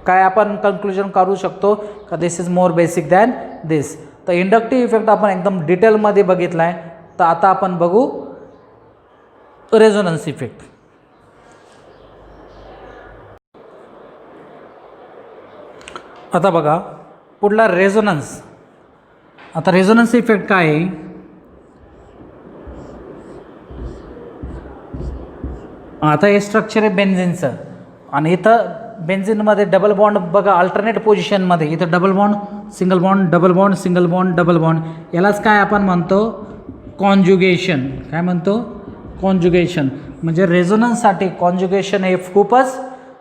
काय आपण कन्क्लुजन काढू शकतो का दिस इज मोर बेसिक दॅन दिस. तर इंडक्टिव्ह इफेक्ट आपण एकदम डिटेलमध्ये बघितला आहे. तर आता आपण बघू रेझोनन्स इफेक्ट. आता बघा पुढला रेझोनन्स. आता रेझोनन्स इफेक्ट काय आहे? आता हे स्ट्रक्चर आहे बेन्झिनचं आणि इथं बेन्झिनमध्ये डबल बॉन्ड बघा अल्टरनेट पोझिशनमध्ये. इथं double bond single bond double bond single bond double bond. यालाच काय आपण म्हणतो कॉन्जुगेशन. काय म्हणतो? कॉन्जुगेशन. म्हणजे रेझोनन्ससाठी कॉन्जुगेशन हे खूपच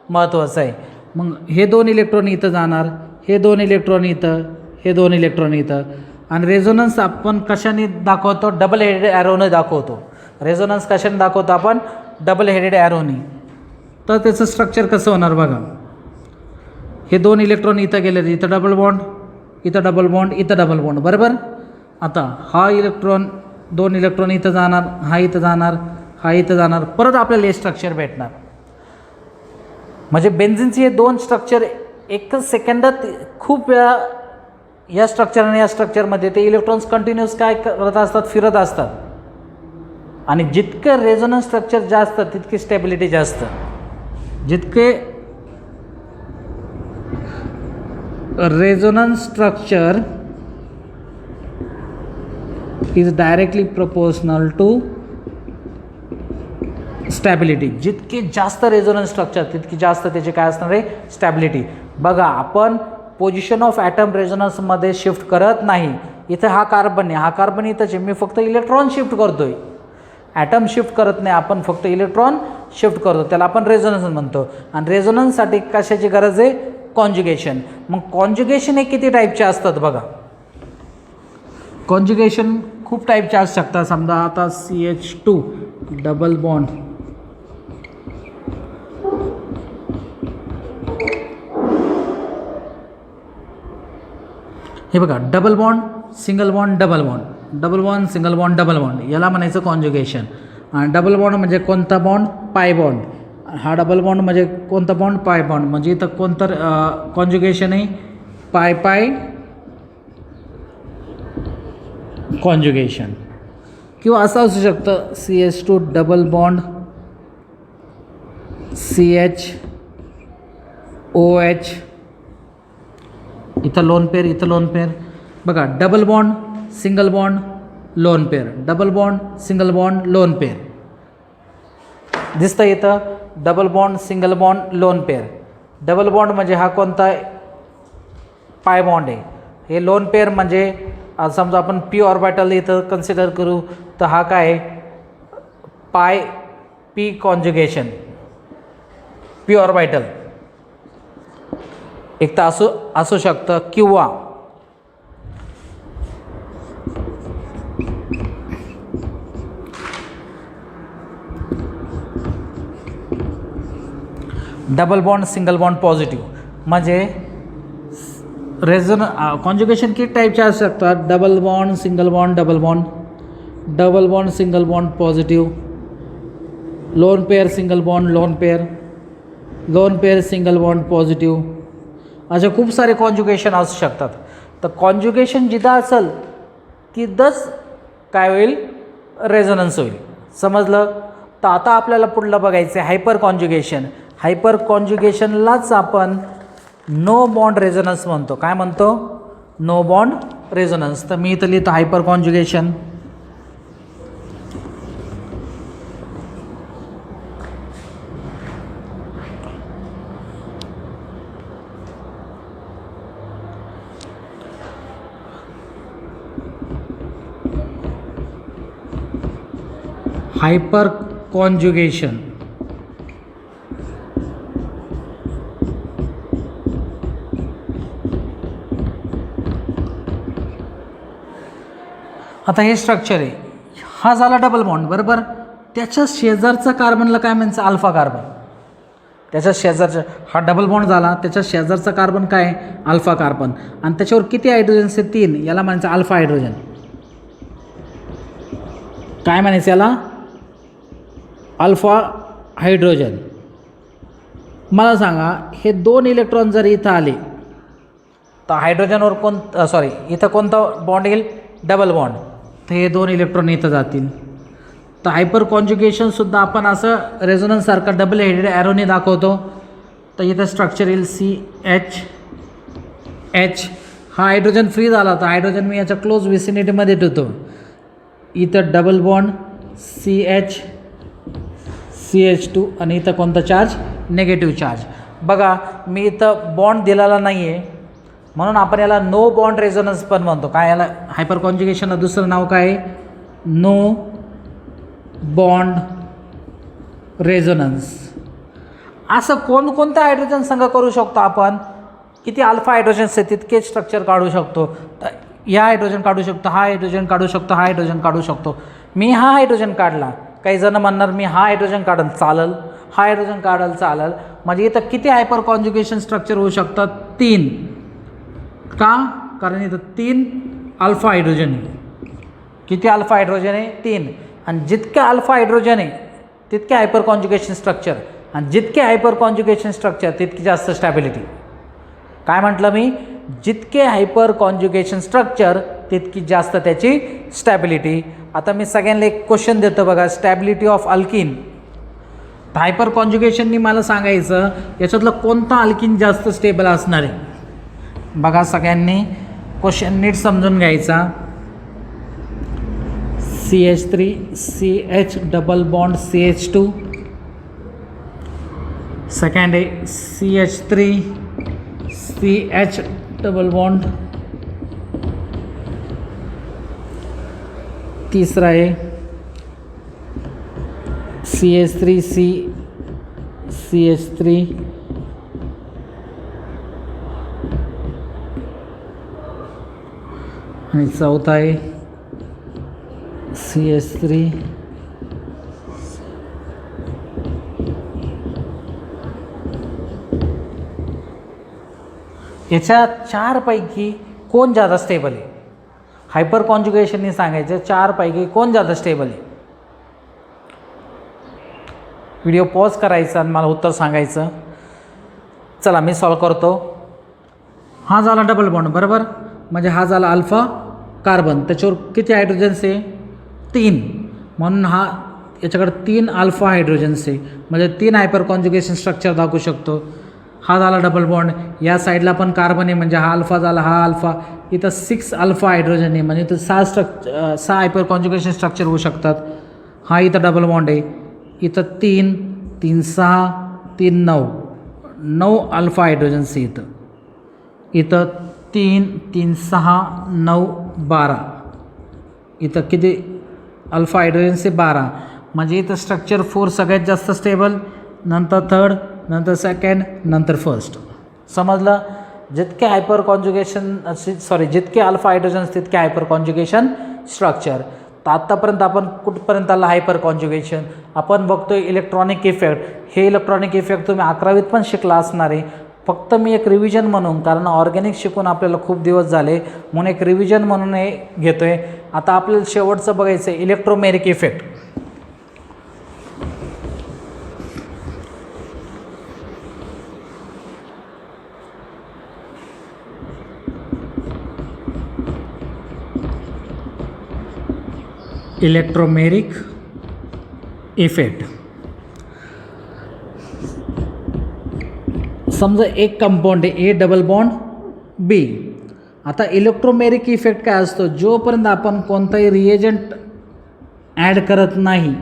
महत्त्वाचं आहे. मग हे 2 इलेक्ट्रॉन इथं जाणार, हे 2 इलेक्ट्रॉन इथं, हे 2 इलेक्ट्रॉन इथं. आणि रेझोनन्स आपण कशाने दाखवतो? डबल हेडेड ॲरोने दाखवतो. रेझोनन्स कशाने दाखवतो आपण? डबल हेडेड ॲरोनी. तर त्याचं स्ट्रक्चर कसं होणार बघा. हे 2 इलेक्ट्रॉन इथं गेले, इथं डबल बॉन्ड, इथं डबल बॉन्ड, इथं डबल बॉन्ड, बरोबर. आता हा इलेक्ट्रॉन 2 इलेक्ट्रॉन इथं जाणार, हा इथं जाणार, हा इथं जाणार, परत आपल्याला हे स्ट्रक्चर भेटणार. म्हणजे बेन्झिनचे हे 2 स्ट्रक्चर एकच सेकंदात खूप वेळा या स्ट्रक्चर आणि या स्ट्रक्चरमध्ये ते इलेक्ट्रॉन्स कंटिन्यूस काय करत असतात? फिरत असतात. आणि जितकं रेझोनन्स स्ट्रक्चर जास्त तितकी स्टॅबिलिटी जास्त. जितके resonance structure is directly proportional to stability. जितके जास्त रेझोनन्स स्ट्रक्चर तितकी जास्त त्याचे काय असणार आहे? स्टॅबिलिटी. बघा आपण पोझिशन ऑफ ॲटम रेझोनन्समध्ये शिफ्ट करत नाही. इथं हा कार्बन आहे, हा कार्बन इथंच आहे, मी फक्त इलेक्ट्रॉन शिफ्ट करतोय. ॲटम शिफ्ट करत नाही, आपण फक्त इलेक्ट्रॉन शिफ्ट करतो. त्याला आपण रेझोनन्स म्हणतो. आणि रेझोनन्ससाठी कशाची गरज आहे? कॉन्जुगेशन. मग कॉन्जुगेशन हे किती टाईपचे असतात बघा. कॉन्जुगेशन खूप टाईपचे असू शकतात. समजा आता CH2 डबल बॉन्ड, हे बघा double bond single bond double bond, double bond single bond double bond, याला म्हणायचं कॉन्जुगेशन. आणि डबल बॉन्ड म्हणजे कोणता बॉन्ड? Pi bond. हा डबल बॉन्ड म्हणजे कोणता बॉन्ड? Pi bond. म्हणजे इथं कोणतं कॉन्जुगेशन आहे? पाय पाय कॉन्जुगेशन. किंवा असं असू शकतं CH2 डबल बॉन्ड CHOH, इथं लोन पेअर, इथं लोन पेअर. बघा double bond single bond lone pair, double bond single bond lone pair दिसतं इथं. Double bond single bond lone pair. Double bond म्हणजे हा कोणता? पाय बॉन्ड आहे. हे लोन पेअर म्हणजे समजा आपण पी ऑर्बिटल इथं कन्सिडर करू तर हा काय? पाय पी कॉन्जुगेशन, पी ऑर्बिटल एक तर असू शकतं. किंवा double bond single bond positive. म्हणजे कॉन्जुगेशन किती टाईपचे असू शकतात? Double bond single bond double bond, double bond single bond positive, lone pair single bond lone pair, lone pair single bond positive, असे खूप सारे कॉन्जुगेशन असू शकतात. तर कॉन्जुगेशन जिथं असेल तिथंच काय होईल? रेझोनन्स होईल. समजलं? तर आता आपल्याला पुढलं बघायचं आहे हायपर कॉन्जुगेशन. हायपर कॉन्जुगेशनलाच आपण नो बॉन्ड रेझोनन्स म्हणतो. काय म्हणतो? No bond resonance. तर मी इथं लिहितो हायपर कॉन्जुगेशन. हायपर कॉन्जुगेशन आता हे स्ट्रक्चर आहे. हा झाला डबल बॉन्ड बरोबर. त्याच्या शेजारचा कार्बनला काय म्हणायचं? Alpha carbon. त्याच्या शेजारचा हा डबल बॉन्ड झाला, त्याच्या शेजारचा कार्बन काय? Alpha carbon. आणि त्याच्यावर किती हायड्रोजन्स आहेत? 3. याला म्हणायचं अल्फा हायड्रोजन. काय म्हणायचं याला? Alpha hydrogen. मला सांगा हे 2 इलेक्ट्रॉन जर इथं आले तर हायड्रोजनवर इथं कोणता बॉन्ड येईल, डबल बॉन्ड, तर हे 2 इलेक्ट्रॉन इथं जातील. तर हायपर कॉन्जुगेशनसुद्धा आपण असं रेझोनन्ससारखं डबल हेडेड ॲरोने दाखवतो. तर इथं स्ट्रक्चर येईल CH. हा हायड्रोजन फ्री झाला तर हायड्रोजन मी याच्या क्लोज विसिनिटीमध्ये ठेवतो. इथं डबल बॉन्ड CH2 आणि इथं कोणता चार्ज, निगेटिव्ह चार्ज. बघा मी इथं बॉन्ड दिलेला नाही आहे म्हणून आपण याला नो बॉन्ड रेझोनन्स पण म्हणतो. काय याला हायपर कॉन्जुगेशनला दुसरं नाव काय आहे, नो बॉन्ड रेझोनन्स. असं कोणकोणत्या हायड्रोजन संघ करू शकतो आपण, किती अल्फा हायड्रोजन्स आहेत तितके स्ट्रक्चर काढू शकतो. तर या हायड्रोजन काढू शकतो, हा हायड्रोजन काढू शकतो, हा हायड्रोजन काढू शकतो. मी हा हायड्रोजन काढला, काही जण म्हणणार मी हा हायड्रोजन काढल चालल, हा हायड्रोजन काढल चालल. म्हणजे इथं किती हायपर कॉन्जुगेशन स्ट्रक्चर होऊ शकतात, 3. का, कारण इथं 3 अल्फा हायड्रोजन आहे. किती अल्फा हायड्रोजन आहे, 3. आणि जितके अल्फा हायड्रोजन आहे तितके हायपर कॉन्जुगेशन स्ट्रक्चर, आणि जितके हायपर कॉन्जुगेशन स्ट्रक्चर तितकी जास्त स्टॅबिलिटी. काय म्हटलं मी, जितके हायपर कॉन्जुगेशन स्ट्रक्चर तितकी जास्त त्याची स्टॅबिलिटी. आता मी सगळ्यांना एक क्वेश्चन देतो बघा, स्टॅबिलिटी ऑफ अल्किन. हायपर कॉन्जुगेशननी मला सांगायचं याच्यातलं कोणता अल्किन जास्त स्टेबल असणार आहे. बघा सगळ्यांनी क्वेश्चन नीट समजून घ्यायचा. CH3 CH double bond CH2, second आहे CH3 CH डबल बॉन्ड, तीसरा आहे CH3 CH3, आणि चौथा आहे CH3 याच्या 4 पैकी कोण जास्त स्टेबल आहे. हायपर कॉन्जुगेशननी सांगायचं 4 पैकी कोण जास्त स्टेबल आहे. व्हिडिओ पॉज करायचा आणि मला उत्तर सांगायचं. चला मी सॉल्व करतो. हा झाला डबल बॉन्ड बरोबर, म्हणजे हा झाला अल्फा कार्बन, त्याच्यावर किती हायड्रोजन्स आहे, 3. म्हणून हा याच्याकडे 3 अल्फा हायड्रोजन्स आहे, म्हणजे 3 हायपर कॉन्जुगेशन स्ट्रक्चर दाखवू शकतो. हा झाला डबल बॉन्ड, या साईडला पण कार्बन आहे म्हणजे हा अल्फा झाला, हा अल्फा. इथं 6 अल्फा हायड्रोजन आहे म्हणजे इथं 6 हायपर कॉन्जुगेशन स्ट्रक्चर होऊ शकतात. हा इथं डबल बॉन्ड आहे, इथं 3 3 6 3 9 अल्फा हायड्रोजन्स आहे. इथं 3 3 6 9 12, इथं किती अल्फा हायड्रोजन्स आहे 12. म्हणजे इथं स्ट्रक्चर 4 सगळ्यात जास्त स्टेबल, नंतर थर्ड, नंतर सेकंड, नंतर फर्स्ट. समजलं. जितके हायपर कॉन्जुगेशन जितके अल्फा हायड्रोजन्स तितके हायपर कॉन्जुगेशन स्ट्रक्चर. तर आत्तापर्यंत आपण कुठपर्यंत आला हायपर कॉन्जुगेशन. आपण बघतोय इलेक्ट्रॉनिक इफेक्ट. हे इलेक्ट्रॉनिक इफेक्ट तुम्ही 11वीत पण शिकला असणार आहे. फक्त मी एक रिव्हिजन म्हणून, कारण ऑर्गॅनिक शिकून आपल्याला खूप दिवस झाले म्हणून एक रिव्हिजन म्हणून हे घेतो आहे. आता आपल्याला शेवटचं बघायचं आहे इलेक्ट्रोमेरिक इफेक्ट. Electromeric effect. समजा एक कंपाऊंड आहे ए डबल बॉन्ड बी. आता इलेक्ट्रोमेरिक इफेक्ट काय असतो, जोपर्यंत आपण कोणताही रिएजंट ॲड करत नाही.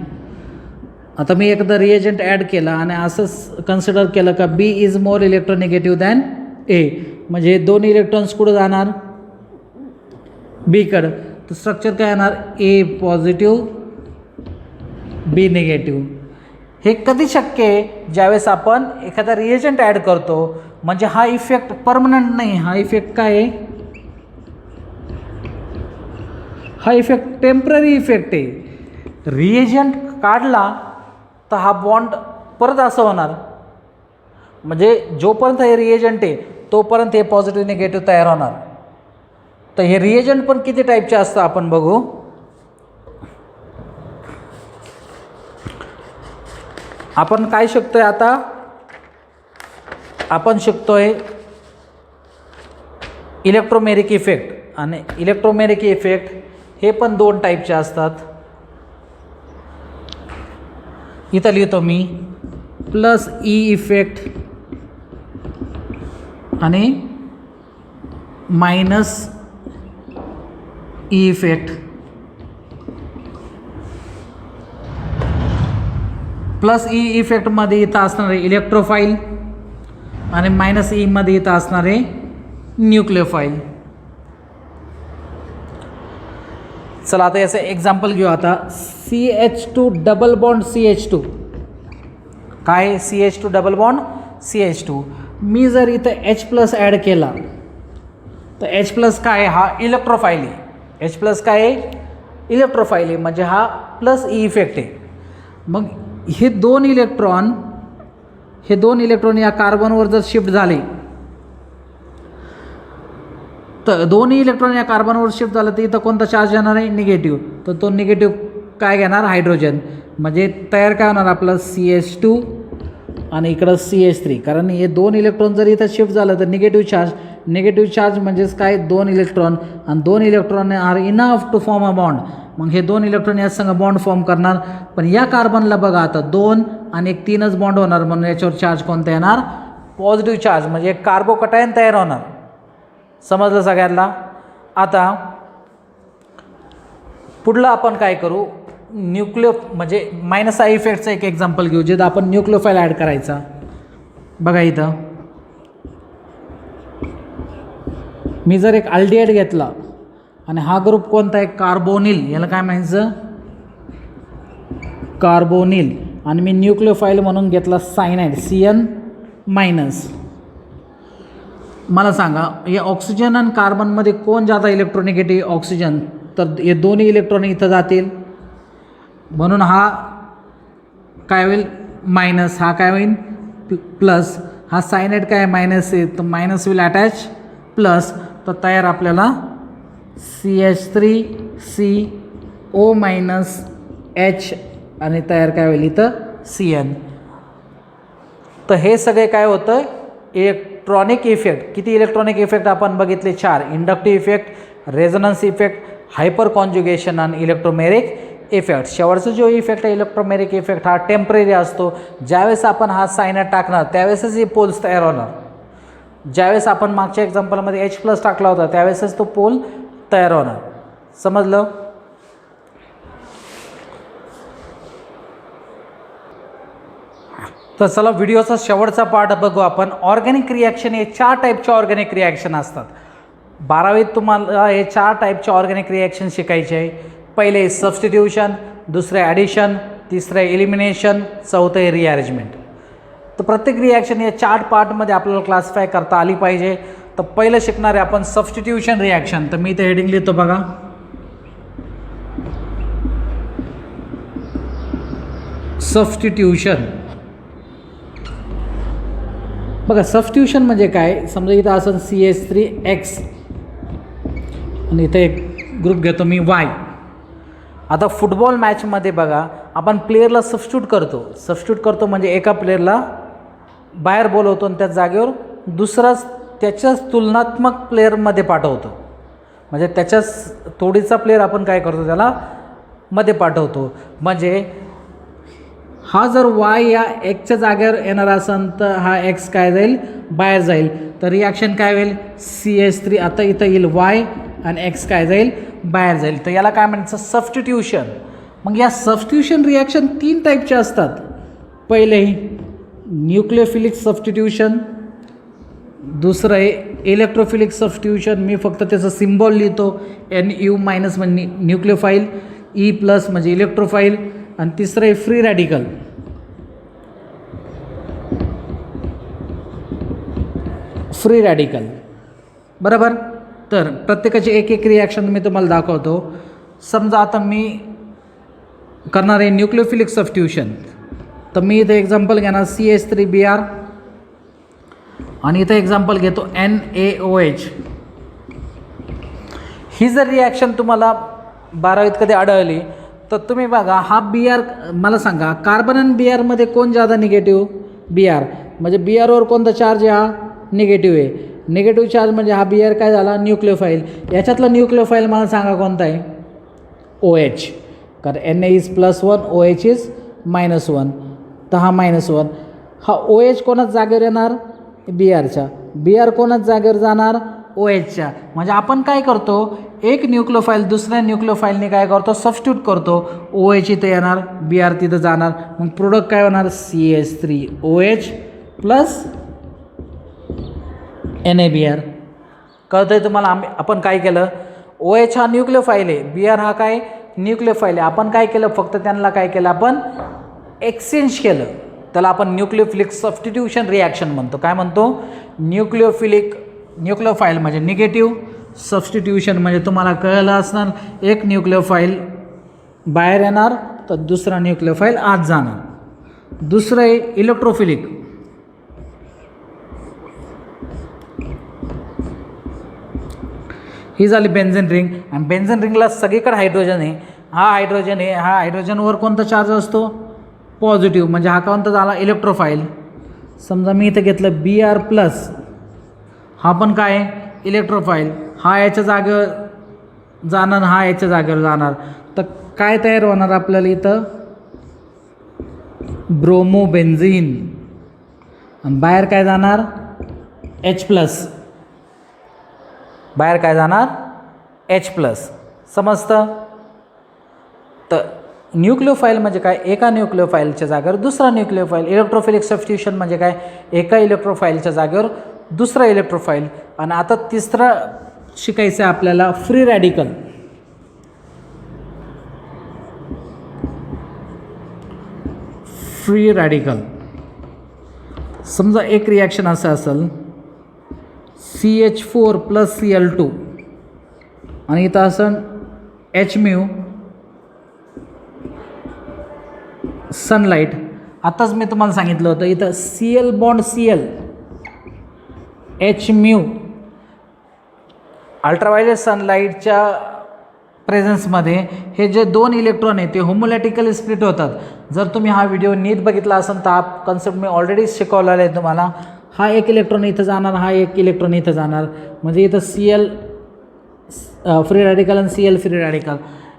आता मी एकदा रिएजंट ॲड केला आणि असंच कन्सिडर केलं का बी इज मोर इलेक्ट्रोनिगेटिव्ह दॅन ए, म्हणजे 2 इलेक्ट्रॉन्स कुठं जाणार, बीकडं. तर स्ट्रक्चर काय येणार, ए पॉझिटिव्ह बी निगेटिव्ह. हे कधी शक्य आहे, ज्यावेळेस आपण एखादा रिएजंट ॲड करतो. म्हणजे हा इफेक्ट परमनंट नाही, हा इफेक्ट काय आहे, हा इफेक्ट टेम्पररी इफेक्ट आहे. रिएजंट काढला तर हा बॉन्ड परत असं होणार. म्हणजे जोपर्यंत हे रिएजंट आहे तोपर्यंत हे पॉझिटिव्ह निगेटिव्ह तयार होणार. तर हे रिएजंट पण किती टाईपचे असतं आपण बघू. आपण काय शिकतोय आता, आपण शिकतोय इलेक्ट्रोमेरिक इफेक्ट, आणि इलेक्ट्रोमेरिक इफेक्ट हे पण दोन टाईपचे असतात. इथं लिहितो मी प्लस ई इफेक्ट आणि minus E effect. Plus E इफेक्टमध्ये इथं असणारे इलेक्ट्रोफाईल आणि मायनस ईमध्ये इथं असणारे न्यूक्लिओफाईल. चला आता याचं एक्झाम्पल घेऊ. आता CH2 डबल बॉन्ड CH2, काय CH2 डबल बॉन्ड CH2. मी जर इथं H प्लस ॲड केला तर H प्लस काय, हा इलेक्ट्रोफाईल आहे. H प्लस काय आहे, इलेक्ट्रोफाईल आहे, म्हणजे हा प्लस ई इफेक्ट आहे. मग हे दोन इलेक्ट्रॉन या कार्बनवर जर शिफ्ट झाले तर दोन्ही इलेक्ट्रॉन या कार्बनवर शिफ्ट झालं तर इथं कोणता चार्ज येणार आहे, निगेटिव्ह. तर तो निगेटिव्ह काय घेणार, हायड्रोजन. म्हणजे तयार काय होणार आपलं CH2 आणि इकडं CH3. कारण हे दोन इलेक्ट्रॉन जर इथं शिफ्ट झालं तर निगेटिव्ह चार्ज म्हणजेच काय, दोन इलेक्ट्रॉन, आणि दोन electron are enough to form a bond. मग हे दोन इलेक्ट्रॉन या संग बॉन्ड फॉर्म करणार. पण या कार्बनला बघा आता 2 आणि 1 3च बॉन्ड होणार, म्हणून याच्यावर चार्ज कोणता येणार, पॉझिटिव्ह चार्ज, म्हणजे एक कार्बोकटायन तयार होणार. समजलं सगळ्यांना. आता पुढलं आपण काय करू, म्हणजे मायनस आय इफेक्टचं एक एक्झाम्पल घेऊ, जे आपण न्यूक्लिओफाईल ॲड करायचा. बघा इथं मी जर एक अल्डिहाइड घेतला आणि हा ग्रुप कोणता आहे, कार्बोनिल, याला काय म्हणायचं, कार्बोनिल, आणि मी न्यूक्लिओफाईल म्हणून घेतला सायनाइड CN मायनस. मला सांगा या ऑक्सिजन आणि कार्बनमध्ये कोण जाता इलेक्ट्रोनिगेटिव्ह, ऑक्सिजन. तर हे दोन्ही इलेक्ट्रॉन इथं जातील, म्हणून हा काय होईल, मायनस, हा काय होईल, प्लस. हा सायनाइड काय मायनस आहे, तर मायनस विल अटॅच प्लस. तर तयार आपल्याला CH3CO मायनस H, आणि तयार काय होईल इथं CN. तर हे सगळे काय होतं, इलेक्ट्रॉनिक इफेक्ट. किती इलेक्ट्रॉनिक इफेक्ट आपण बघितले, 4. Inductive effect, resonance effect, hyper conjugation आणि इलेक्ट्रोमेरिक इफेक्ट. शेवटचा जो इफेक्ट आहे इलेक्ट्रोमेरिक इफेक्ट, हा टेम्पररी असतो. ज्यावेळेस आपण हा सायनाइड टाकणार त्यावेळेसच हे पोल्स तयार होणार. ज्यावेळेस आपण मागच्या एक्झाम्पलमध्ये H प्लस टाकला होता त्यावेळेसच तो पोल तयार होणार. समजलं. तर चला व्हिडिओचा शेवटचा पार्ट बघू आपण. ऑर्गॅनिक रिॲक्शन हे 4 टाईपचे ऑर्गॅनिक रिॲक्शन असतात. 12वीत तुम्हाला हे 4 टाईपचे ऑर्गॅनिक रिॲक्शन शिकायचे आहे. पहिले सबस्टिट्यूशन, दुसरे ॲडिशन, तिसरे एलिमिनेशन, चौथं आहे रिअरेंजमेंट. तर प्रत्येक रिॲक्शन या 4 पार्टमध्ये आपल्याला क्लासिफाय करता आली पाहिजे. तर पहिलं शिकणार आहे आपण सबस्टिट्यूशन रिॲक्शन. तर मी इथे हेडिंग लिहितो बघा, सबस्टिट्यूशन. बघा सबस्टिट्यूशन म्हणजे काय, समजा इथं असं CH3X आणि इथे एक ग्रुप घेतो मी Y. आता फुटबॉल मॅचमध्ये बघा आपण प्लेयरला सबस्टिट्यूट करतो म्हणजे एका प्लेयरला बाहेर बोलवतो आणि त्या जागेवर दुसराच त्याच्याच तुलनात्मक प्लेअरमध्ये पाठवतो. म्हणजे त्याच्याच तोडीचा प्लेअर आपण काय करतो, त्याला मध्ये पाठवतो. म्हणजे हा जर Y या Xच्या जागेवर येणार असेल तर हा X काय जाईल, बाहेर जाईल. तर रिॲक्शन काय होईल, CH3 आता इथं येईल Y आणि X काय जाईल, बाहेर जाईल. तर याला काय म्हणायचं, सबस्टिट्यूशन. मग या सबस्टिट्यूशन रिॲक्शन 3 टाईपचे असतात. पहिले न्यूक्लिओफिलिक सबस्टिट्यूशन, दुसरं आहे इलेक्ट्रोफिलिक सबस्टिट्यूशन. मी फक्त त्याचं सिम्बॉल लिहितो, NU मायनस म्हणजे न्यूक्लिओफाईल, E प्लस म्हणजे इलेक्ट्रोफाईल, आणि तिसरं आहे फ्री रॅडिकल. बरोबर. तर प्रत्येकाची एक एक रिॲक्शन मी तुम्हाला दाखवतो. समजा आता मी करणार आहे न्यूक्लिओफिलिक सबस्टिट्यूशन. तर मी इथं एक्झाम्पल घेणार CH3Br आणि इथं एक्झाम्पल घेतो NaOH. ही जर रिॲक्शन तुम्हाला 12वीत कधी आढळली तर तुम्ही बघा, हा Br, मला सांगा कार्बन आणि Brमध्ये कोण जादा निगेटिव्ह, Br. म्हणजे Brवर कोणता चार्ज आहे, हा निगेटिव्ह आहे. निगेटिव्ह चार्ज म्हणजे हा Br काय झाला, न्यूक्लिओफाईल. याच्यातला न्यूक्लिओफाईल मला सांगा कोणता आहे, OH. कारण Na इज +1, OH इज -1, तर हा -1. हा OH कोणाच जागेवर येणार, Brच्या. Br कोणाच जागेवर जाणार, OHच्या. म्हणजे आपण काय करतो, एक न्यूक्लिओफाईल दुसऱ्या न्यूक्लिओफाईलने काय करतो, सबस्टिट्यूट करतो. OH इथं येणार, Br तिथं जाणार. मग प्रोडक्ट काय होणार, CH3OH प्लस NaBr. कळतं आहे तुम्हाला. आपण काय केलं, OH हा न्यूक्लिओफाईल आहे, Br हा काय न्यूक्लिओफाईल आहे. आपण काय केलं, फक्त त्यांना काय केलं, आपण एक्सचेंज केलं. त्याला आपण न्यूक्लिओफिलिक सबस्टिट्यूशन रिॲक्शन म्हणतो. काय म्हणतो, न्यूक्लिओफाईल म्हणजे निगेटिव्ह, सबस्टिट्यूशन म्हणजे तुम्हाला कळलं असणार, एक न्यूक्लिओफाईल बाहेर येणार तर दुसरा न्यूक्लिओफाईल आत जाणार. दुसरं आहे इलेक्ट्रोफिलिक. ही झाली बेन्झीन रिंग. आणि बेन्झीन रिंगला सगळीकडे हायड्रोजन आहे. हा हायड्रोजन आहे, हा हायड्रोजनवर कोणता चार्ज असतो, पॉझिटिव्ह. म्हणजे हा कोणता झाला, इलेक्ट्रोफाईल. समजा मी इथं घेतलं Br+, हा पण काय आहे, इलेक्ट्रोफाईल. हा याच्या जागेवर जाणार, हा याच्या जागेवर जाणार. तर काय तयार होणार आपल्याला इथं, ब्रोमोबेन्झीन. आणि बाहेर काय जाणार, H+. बाहेर काय जाणार, H+. समजतं. तर न्यूक्लिओफाईल म्हणजे काय, एका न्यूक्लिओफाईलच्या जागेवर दुसरा न्यूक्लिओफाईल. इलेक्ट्रोफिलिक सबस्टिट्यूशन म्हणजे काय, एका इलेक्ट्रोफाईलच्या जागेवर दुसरा इलेक्ट्रोफाईल. आणि आता तिसरं शिकायचं आहे आपल्याला, फ्री रॅडिकल. Free radical. समजा एक रिॲक्शन असं असेल, CH4 + Cl2 आणि इथं असं Hµ सनलाईट. आताच मी तुम्हाला सांगितलं होतं इथं Cl bond Cl Hµ ultraviolet सनलाईटच्या प्रेझेन्समध्ये हे जे दोन इलेक्ट्रॉन आहेत ते होमोलॅटिकली स्प्लिट होतात. जर तुम्ही हा व्हिडिओ नीट बघितला असेल तर हा कन्सेप्ट मी ऑलरेडी शिकवलेला आहे तुम्हाला. हा एक इलेक्ट्रॉन इथं जाणार, हा एक इलेक्ट्रॉन इथं जाणार. म्हणजे इथं Cl फ्री रॅडिकल आणि Cl फ्री रॅडिकल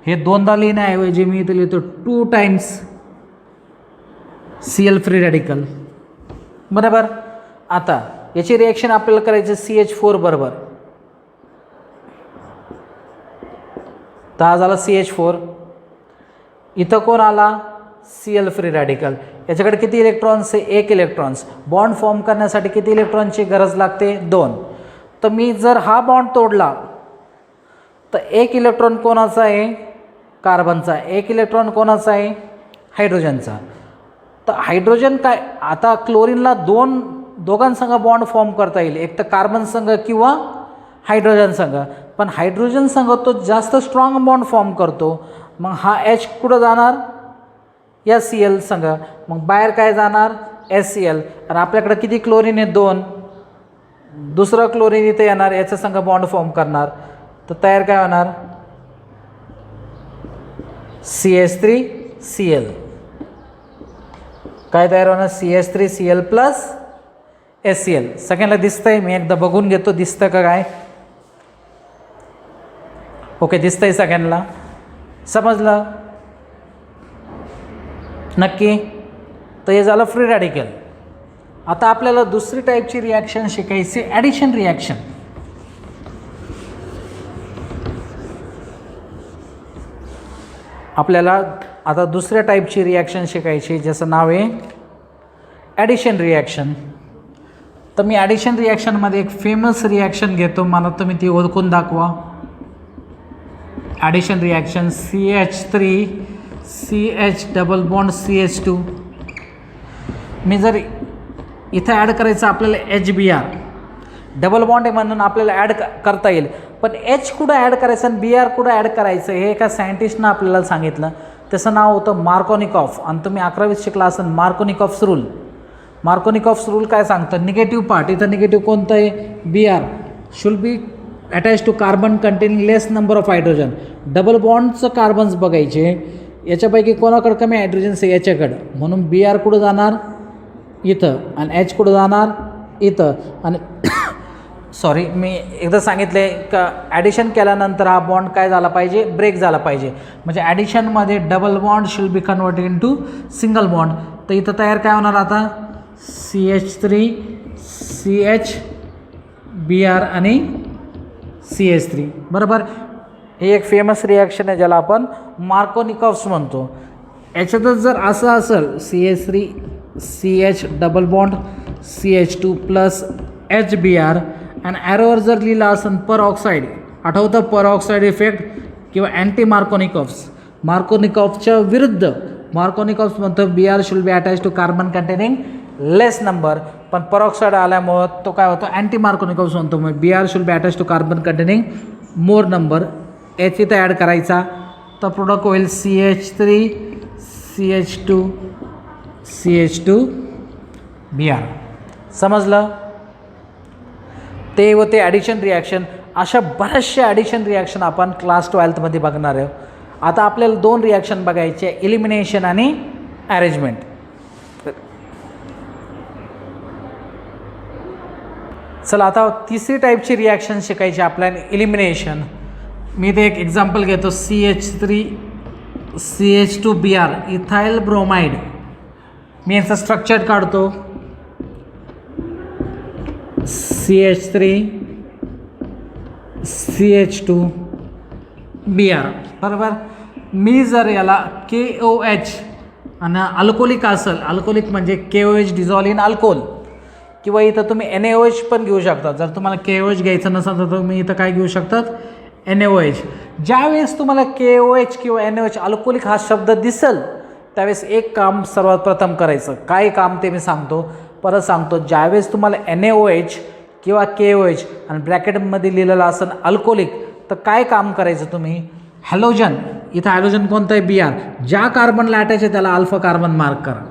हे दोनदा लिहिण्याऐवजी मी इथं लिहितो 2 टाइम्स Cl फ्री रॅडिकल. बरोबर. आता याची रिॲक्शन आपल्याला करायची CH4 बरोबर. तर हा झाला CH4. इथं कोण आला, Cl फ्री रॅडिकल. याच्याकडे किती इलेक्ट्रॉन्स आहे, 1 इलेक्ट्रॉन्स. बॉन्ड फॉर्म करण्यासाठी किती इलेक्ट्रॉनची गरज लागते, 2. तर मी जर हा बॉन्ड तोडला तर 1 इलेक्ट्रॉन कोणाचा आहे, कार्बनचा. 1 इलेक्ट्रॉन कोणाचा आहे, हायड्रोजनचा. तर हायड्रोजन काय, आता क्लोरीनला दोघांसंग बॉन्ड फॉर्म करता येईल, एक तर कार्बन संघ किंवा हायड्रोजन संघ. पण हायड्रोजन संघ तो जास्त स्ट्रॉंग बॉन्ड फॉर्म करतो. मग हा H कुठं जाणार, या Cl संघ. मग बाहेर काय जाणार, HCl. आणि आपल्याकडे किती क्लोरीन आहे, 2. दुसरं क्लोरीन इथे येणार, याच्या संघ बॉन्ड फॉर्म करणार. तर तयार काय होणार, CH3Cl. काय तयार होणार, CH3Cl + HCl. सगळ्यांना दिसतंय, मी एकदा बघून घेतो दिसतं का काय. ओके, दिसतंय सगळ्यांना, समजलं नक्की. तर हे झालं फ्री रॅडिकल. आता आपल्याला दुसरी टाईपची रिॲक्शन शिकायची, ॲडिशन रिॲक्शन. आपल्याला आता दुसऱ्या टाईपची रिॲक्शन शिकायची, ज्याचं नाव आहे ॲडिशन रिॲक्शन. तर मी ॲडिशन रिॲक्शनमध्ये एक फेमस रिॲक्शन घेतो, मला तुम्ही ती ओळखून दाखवा. Addition reaction CH3 CH double bond CH2. मी जर इथं ॲड करायचं आपल्याला HBr, डबल बॉन्ड आहे म्हणून आपल्याला ॲड करता येईल. पण H कुठं ॲड करायचं आणि Br कुठं ॲड करायचं हे एका सायंटिस्टनं आपल्याला सांगितलं. त्याचं नाव होतं मार्कोनिकॉफ. आणि तुम्ही 11वीत शिकला असेल मार्कोनिकॉफ्स रूल. मार्कोनिकॉफ्स रूल काय सांगतं, निगेटिव्ह पार्ट, इथं निगेटिव्ह कोणतं आहे, Br should be attach to carbon containing less number of hydrogen. Double बॉन्डचं कार्बन्स बघायचे, याच्यापैकी कोणाकडं कमी हायड्रोजन्स आहे, याच्याकडं. म्हणून Br कुठं जाणार, इथं. आणि H कुठं जाणार, इथं. आणि सॉरी मी एकदा सांगितले का ॲडिशन केल्यानंतर हा बॉन्ड काय झाला पाहिजे, ब्रेक झाला पाहिजे. म्हणजे ॲडिशनमध्ये double bond should be converted into single bond. तर इथं तयार काय होणार आता, CH3 CH Br आणि CH3 बरोबर. हे एक फेमस रिॲक्शन आहे ज्याला आपण मार्कोनिकॉफ्स म्हणतो. याच्यातच जर असं असेल CH3 CH double bond CH2 plus HBr आणि ॲरोवर जर लिहिलं असेल पर ऑक्साईड, आठवतं पर ऑक्साईड इफेक्ट किंवा अँटी मार्कोनिकॉफ्स, मार्कोनिकॉफ्सच्या विरुद्ध मार्कोनिकॉफ्स म्हणतो Br should be attach to carbon containing less number, पण पर ऑक्साईड आल्यामुळं तो काय होतो अँटी मार्कोनिकॉफ्स म्हणतो. मग Br should be attach to carbon containing more number. याची तर ॲड करायचा तर प्रोडक्ट होईल CH3 CH2 CH2 Br. समजलं. ते व ते ॲडिशन रिॲक्शन, अशा बऱ्याचशा ॲडिशन रिॲक्शन आपण क्लास 12मध्ये बघणार आहोत. आता आपल्याला 2 रिॲक्शन बघायचे, इलिमिनेशन आणि अरेंजमेंट. चला आता तिसरी टाईपची रिॲक्शन शिकायची आपल्याला, इलिमिनेशन. मी ते एक एक्झाम्पल घेतो, CH3 CH2 Br ethyl bromide. मी याचं स्ट्रक्चर काढतो, CH3 CH2 Br बरोबर. मी जर याला KOH आणि अल्कोलिक असेल, अल्कोलिक म्हणजे KOH डिझॉल्व इन अल्कोहोल, किंवा इथं तुम्ही NaOH पण घेऊ शकता. जर तुम्हाला KOH घ्यायचं नसेल तर तुम्ही इथं काय घेऊ शकतात, NaOH. ज्यावेळेस तुम्हाला KOH किंवा NaOH अल्कोहोलिक हा शब्द दिसेल त्यावेळेस एक काम सर्वात प्रथम करायचं. काय काम ते मी सांगतो, परत सांगतो. ज्यावेळेस तुम्हाला NaOH किंवा KOH आणि ब्रॅकेटमध्ये लिहिलेलं असेल अल्कोहोलिक, तर काय काम करायचं तुम्ही, हॅलोजन, इथं हॅलोजन कोणतं आहे Br, ज्या कार्बनला अटॅच आहे त्याला अल्फा कार्बन मार्क करा.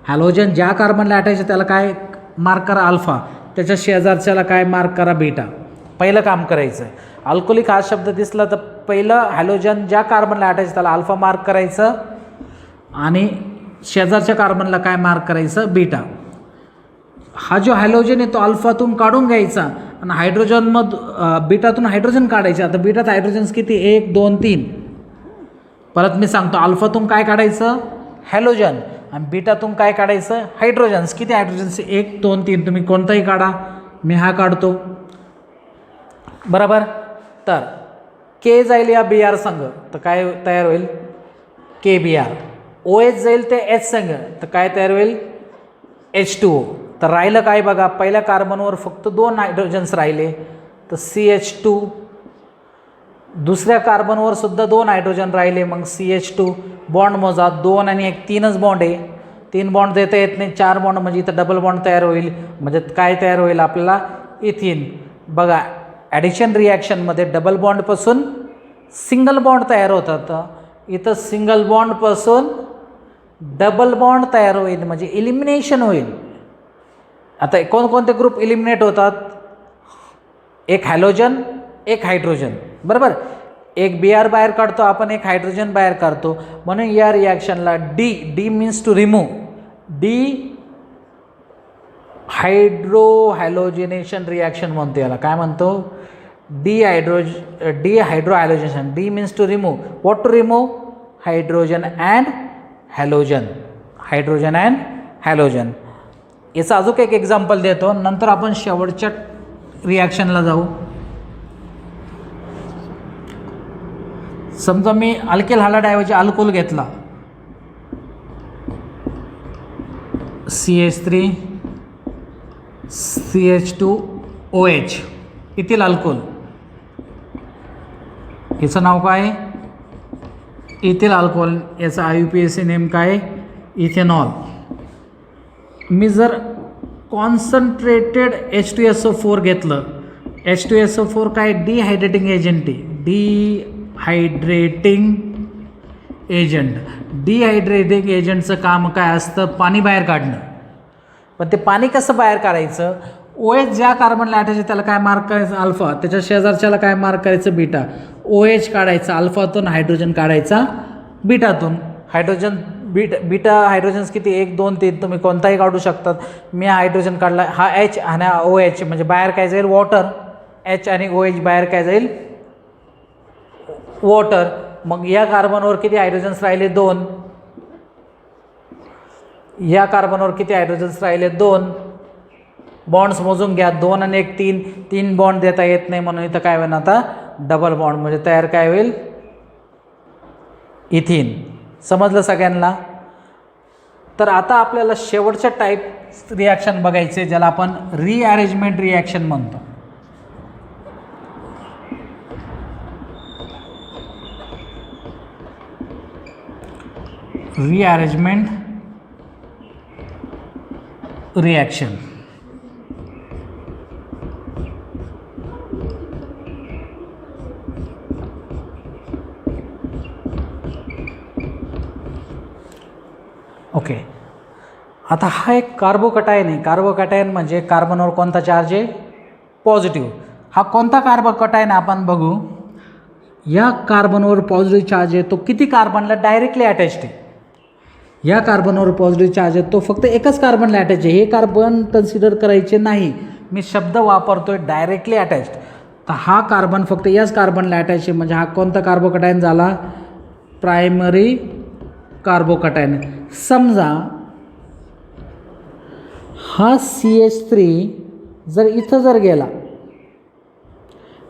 हॅलोजन ज्या कार्बनला अटॅच आहे त्याला काय मार्क करा, अल्फा. त्याच्या शेजारच्याला काय मार्क करा, बीटा. पहिलं काम करायचं. अल्कोहोलिक हा शब्द दिसला तर पहिलं हॅलोजन ज्या कार्बनला अटॅच आहे त्याला अल्फा मार्क करायचं आणि शेजारच्या कार्बनला काय मार्क करायचं, बीटा. हा जो हॅलोजन आहे तो अल्फातून काढून घ्यायचा आणि बीटातून हायड्रोजन काढायचे. आता बीटात हायड्रोजन्स किती, 1 2 3. परत मी सांगतो, अल्फातून काय काढायचं, हॅलोजन, आणि बीटातून काय काढायचं, हायड्रोजन्स. किती हायड्रोजन्स, 1 2 3. तुम्ही कोणताही काढा, मी हा काढतो बरोबर. तर K जाईल या Br संघ तर काय तयार होईल, KBr. OH जाईल ते H संघ तर काय तयार होईल, H2O. तर राहिलं काय बघा, पहिल्या कार्बनवर फक्त 2 हायड्रोजन्स राहिले तर CH2. दुसऱ्या कार्बनवर सुद्धा 2 हायड्रोजन राहिले, मग CH2. बॉन्ड मोजा, 2 आणि 1 3च बॉन्ड आहे. 3 बॉन्ड देता येत नाही, 4 बॉन्ड म्हणजे इथं डबल बॉन्ड तयार होईल. म्हणजे काय तयार होईल आपल्याला, इथिन. बघा ॲडिशन रिॲक्शनमध्ये डबल बॉन्डपासून सिंगल बॉन्ड तयार होतात, इथं सिंगल बॉन्डपासून डबल बॉन्ड तयार होईल म्हणजे इलिमिनेशन होईल. आता कोणकोणते ग्रुप इलिमिनेट होतात, एक हॅलोजन एक हायड्रोजन बरोबर. एक Br बाहेर काढतो आपण, एक हायड्रोजन बाहेर काढतो. म्हणून या रिॲक्शनला de means to remove, hydrohalogenation reaction म्हणतो याला. काय म्हणतो, dehydrohalogenation. De means to remove. What to remove, hydrogen and halogen. Hydrogen and halogen. याचं अजून एक एक्झाम्पल देतो, नंतर आपण शेवटच्या रिॲक्शनला जाऊ. समजा मी अल्केल हालाऐवजी अल्कोहोल घेतला, CH3 CH2OH येथील अल्कोहोल. याचं नाव काय, इथिल अल्कोहोल. याचं IUPAC नेम काय, इथेनॉल. मी जर कॉन्सन्ट्रेटेड H2SO4 घेतलं, H2SO4 काय, डिहायड्रेटिंग एजंट आहे. डिहायड्रेटिंग एजंटचं काम काय असतं, पाणी बाहेर काढणं. पण ते पाणी कसं बाहेर काढायचं, OH ज्या कार्बनला अटॅच आहे त्याला काय मार्क करायचं, अल्फा. त्याच्या शेजारच्याला काय मार्क करायचं, बीटा. OH काढायचा अल्फातून, हायड्रोजन काढायचा बीटातून. हायड्रोजन बीटा हायड्रोजन्स किती, 1 2 3. तुम्ही कोणताही काढू शकतात. मी हायड्रोजन काढला, हा H आणि हा OH म्हणजे बाहेर काय जाईल, वॉटर. H आणि OH बाहेर काय जाईल, वॉटर. मग या कार्बनवर किती हायड्रोजन्स राहिले, 2. या कार्बनवर किती हायड्रोजन्स राहिले, 2. बॉन्ड्स मोजून घ्या, 2 आणि 1 3. 3 बॉन्ड देता येत नाही म्हणून इथं काय होईल आता डबल बॉन्ड, म्हणजे तयार काय होईल, इथिन. समजलं सगळ्यांना. तर आता आपल्याला शेवटच्या टाईप रिॲक्शन बघायचे ज्याला आपण रिअरेंजमेंट रिॲक्शन म्हणतो. Rearrangement reaction. ओके. आता हा एक कार्बोकटायन आहे. कार्बोकटायन म्हणजे कार्बनवर कोणता चार्ज आहे, पॉझिटिव्ह. हा कोणता कार्बोकटायन आपण बघू. या कार्बनवर पॉझिटिव्ह चार्ज आहे तो किती कार्बनला डायरेक्टली अटॅच्ड आहे. या कार्बनवर पॉझिटिव्ह चार्ज आहे तो फक्त एकच कार्बनला अटॅच आहे. हे कार्बन कन्सिडर करायचे नाही, मी शब्द वापरतोय डायरेक्टली अटॅच्ड. तर हा कार्बन फक्त याच कार्बनला अटॅच आहे, म्हणजे हा कोणता कार्बोकटायन झाला, प्रायमरी कार्बोकटायन. समजा हा CH3 जर इथं जर गेला,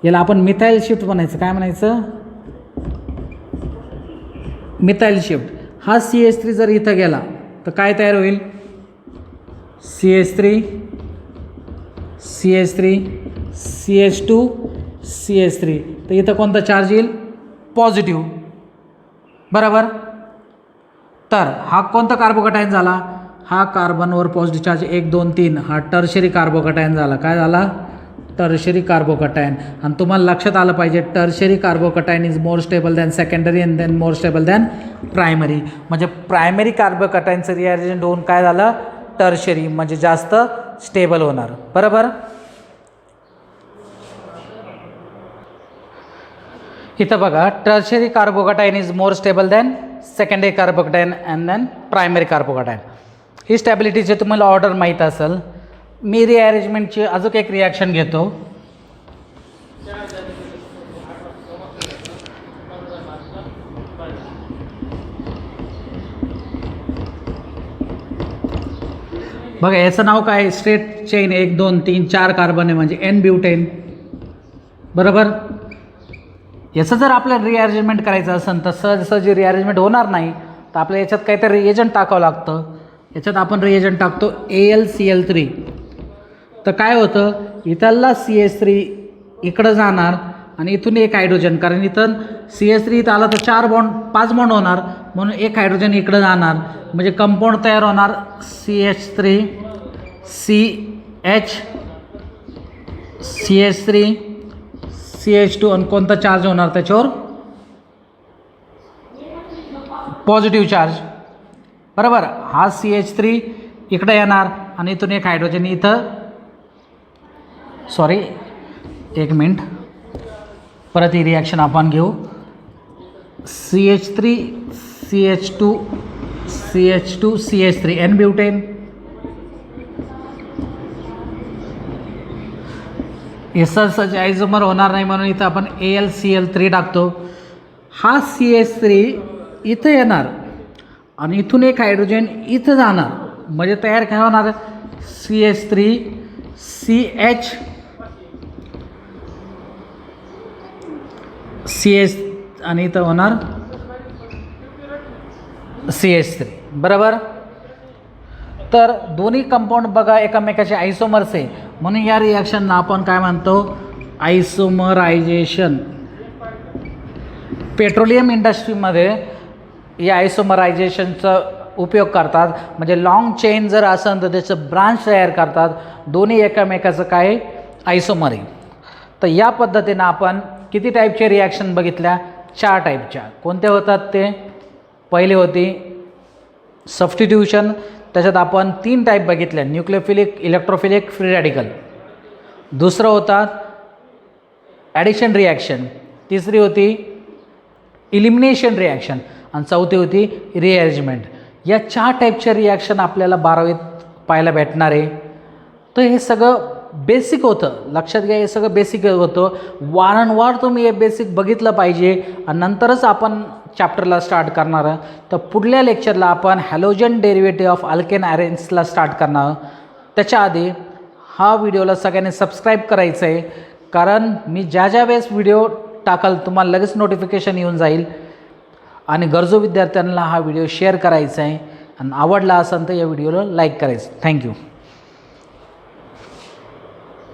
याला आपण मिथाइल शिफ्ट म्हणायचं. काय म्हणायचं, मिथाइल शिफ्ट. हा CH3 जर इथं गेला तर काय तयार होईल, CH3 CH3 CH2 CH3. तर इथं कोणता चार्ज येईल, पॉझिटिव्ह. बरोबर. तर हा कोणता कार्बोकटायन झाला, हा कार्बनवर पॉझिटिव्ह चार्ज 1 2 3, हा टर्शरी कार्बोकटायन झाला. काय झाला, टर्शरी कार्बोकटायन. आणि तुम्हाला लक्षात आलं पाहिजे tertiary carbocation is more stable than secondary and then more stable than primary. म्हणजे प्रायमरी कार्बोकटायनचं रिअरेंजमेंट होऊन काय झालं, टर्शरी, म्हणजे जास्त स्टेबल होणार. बरोबर. इथं बघा, tertiary carbocation is more stable than secondary carbocation and then primary carbocation. ही स्टॅबिलिटीचे तुम्हाला ऑर्डर माहीत असेल. मी रिअरेंजमेंटची अजून एक रिॲक्शन घेतो. बघा याचं नाव काय, स्ट्रेट चेन 1 2 3 4 कार्बन आहे, म्हणजे N ब्युटेन. बरोबर. याचं जर आपल्याला रिअरेंजमेंट करायचं असेल तर सहजी रिअरेंजमेंट होणार नाही. तर आपल्याला याच्यात काहीतरी रिएजंट टाकावं लागतं. याच्यात आपण रिएजंट टाकतो AlCl3. तर काय होतं, इथला CH3 इकडं जाणार आणि इथून एक हायड्रोजन, कारण इथं CH3 इथं आला तर 5 बॉन्ड होणार, म्हणून एक हायड्रोजन इकडं जाणार, म्हणजे कंपाऊंड तयार होणार CH3 CH CH3 CH2. आणि कोणता चार्ज होणार त्याच्यावर, पॉझिटिव्ह चार्ज. बरोबर. हा CH3 इकडे येणार आणि इथून एक हायड्रोजन इथं, सॉरी एक मिनिट, परत ही रिॲक्शन आपण घेऊ. CH3 CH2 CH2 CH3 N butane. हे सहज आयझोमर होणार नाही म्हणून इथं आपण AlCl3 टाकतो. हा CH3 इथं येणार आणि इथून एक हायड्रोजन इथं जाणार, म्हणजे तयार काय होणार, CH3 CH CH आणि इथं होणार CH3. बरोबर. तर दोन्ही कंपाऊंड बघा एकमेकाचे आयसोमर्स आहे, म्हणून या रिॲक्शनला आपण काय म्हणतो, आयसोमरायझेशन. पेट्रोलियम इंडस्ट्रीमध्ये या आयसोमरायझेशनचा उपयोग करतात, म्हणजे लॉंग चेन जर असेल तर त्याचं ब्रांच तयार करतात. दोन्ही एकमेकाचं काय, आयसोमर आहे. तर या पद्धतीनं आपण किती टाईपचे रिॲक्शन बघितल्या, 4 टाईपच्या. कोणत्या होतात ते, पहिली होती सबस्टिट्यूशन, त्याच्यात आपण 3 टाईप बघितल्या, न्यूक्लियोफिलिक, इलेक्ट्रोफिलिक, फ्री रॅडिकल. दुसरं होता ॲडिशन रिॲक्शन, तिसरी होती इलिमिनेशन रिॲक्शन आणि चौथी होती रिअरेंजमेंट. या 4 टाईपच्या रिॲक्शन आपल्याला 12वीत पाहायला भेटणार आहे. तर हे सगळं बेसिक होतं, लक्षात घ्या हे सगळं बेसिक होतं. वारंवार तुम्ही हे बेसिक बघितलं पाहिजे आणि नंतरच आपण चॅप्टरला स्टार्ट करणार. तर पुढल्या लेक्चरला आपण हॅलोजन डेरिव्हेटिव्ह ऑफ अल्केन अरेन्सला स्टार्ट करणार. त्याच्या आधी हा व्हिडिओला सगळ्यांनी सबस्क्राईब करायचं आहे, कारण मी ज्या वेळेस व्हिडिओ टाकाल तुम्हाला लगेच नोटिफिकेशन येऊन जाईल. आणि गरजू विद्यार्थ्यांना हा व्हिडिओ शेअर करायचा आहे आणि आवडला असेल तर या व्हिडिओला लाईक करायचं. थँक्यू.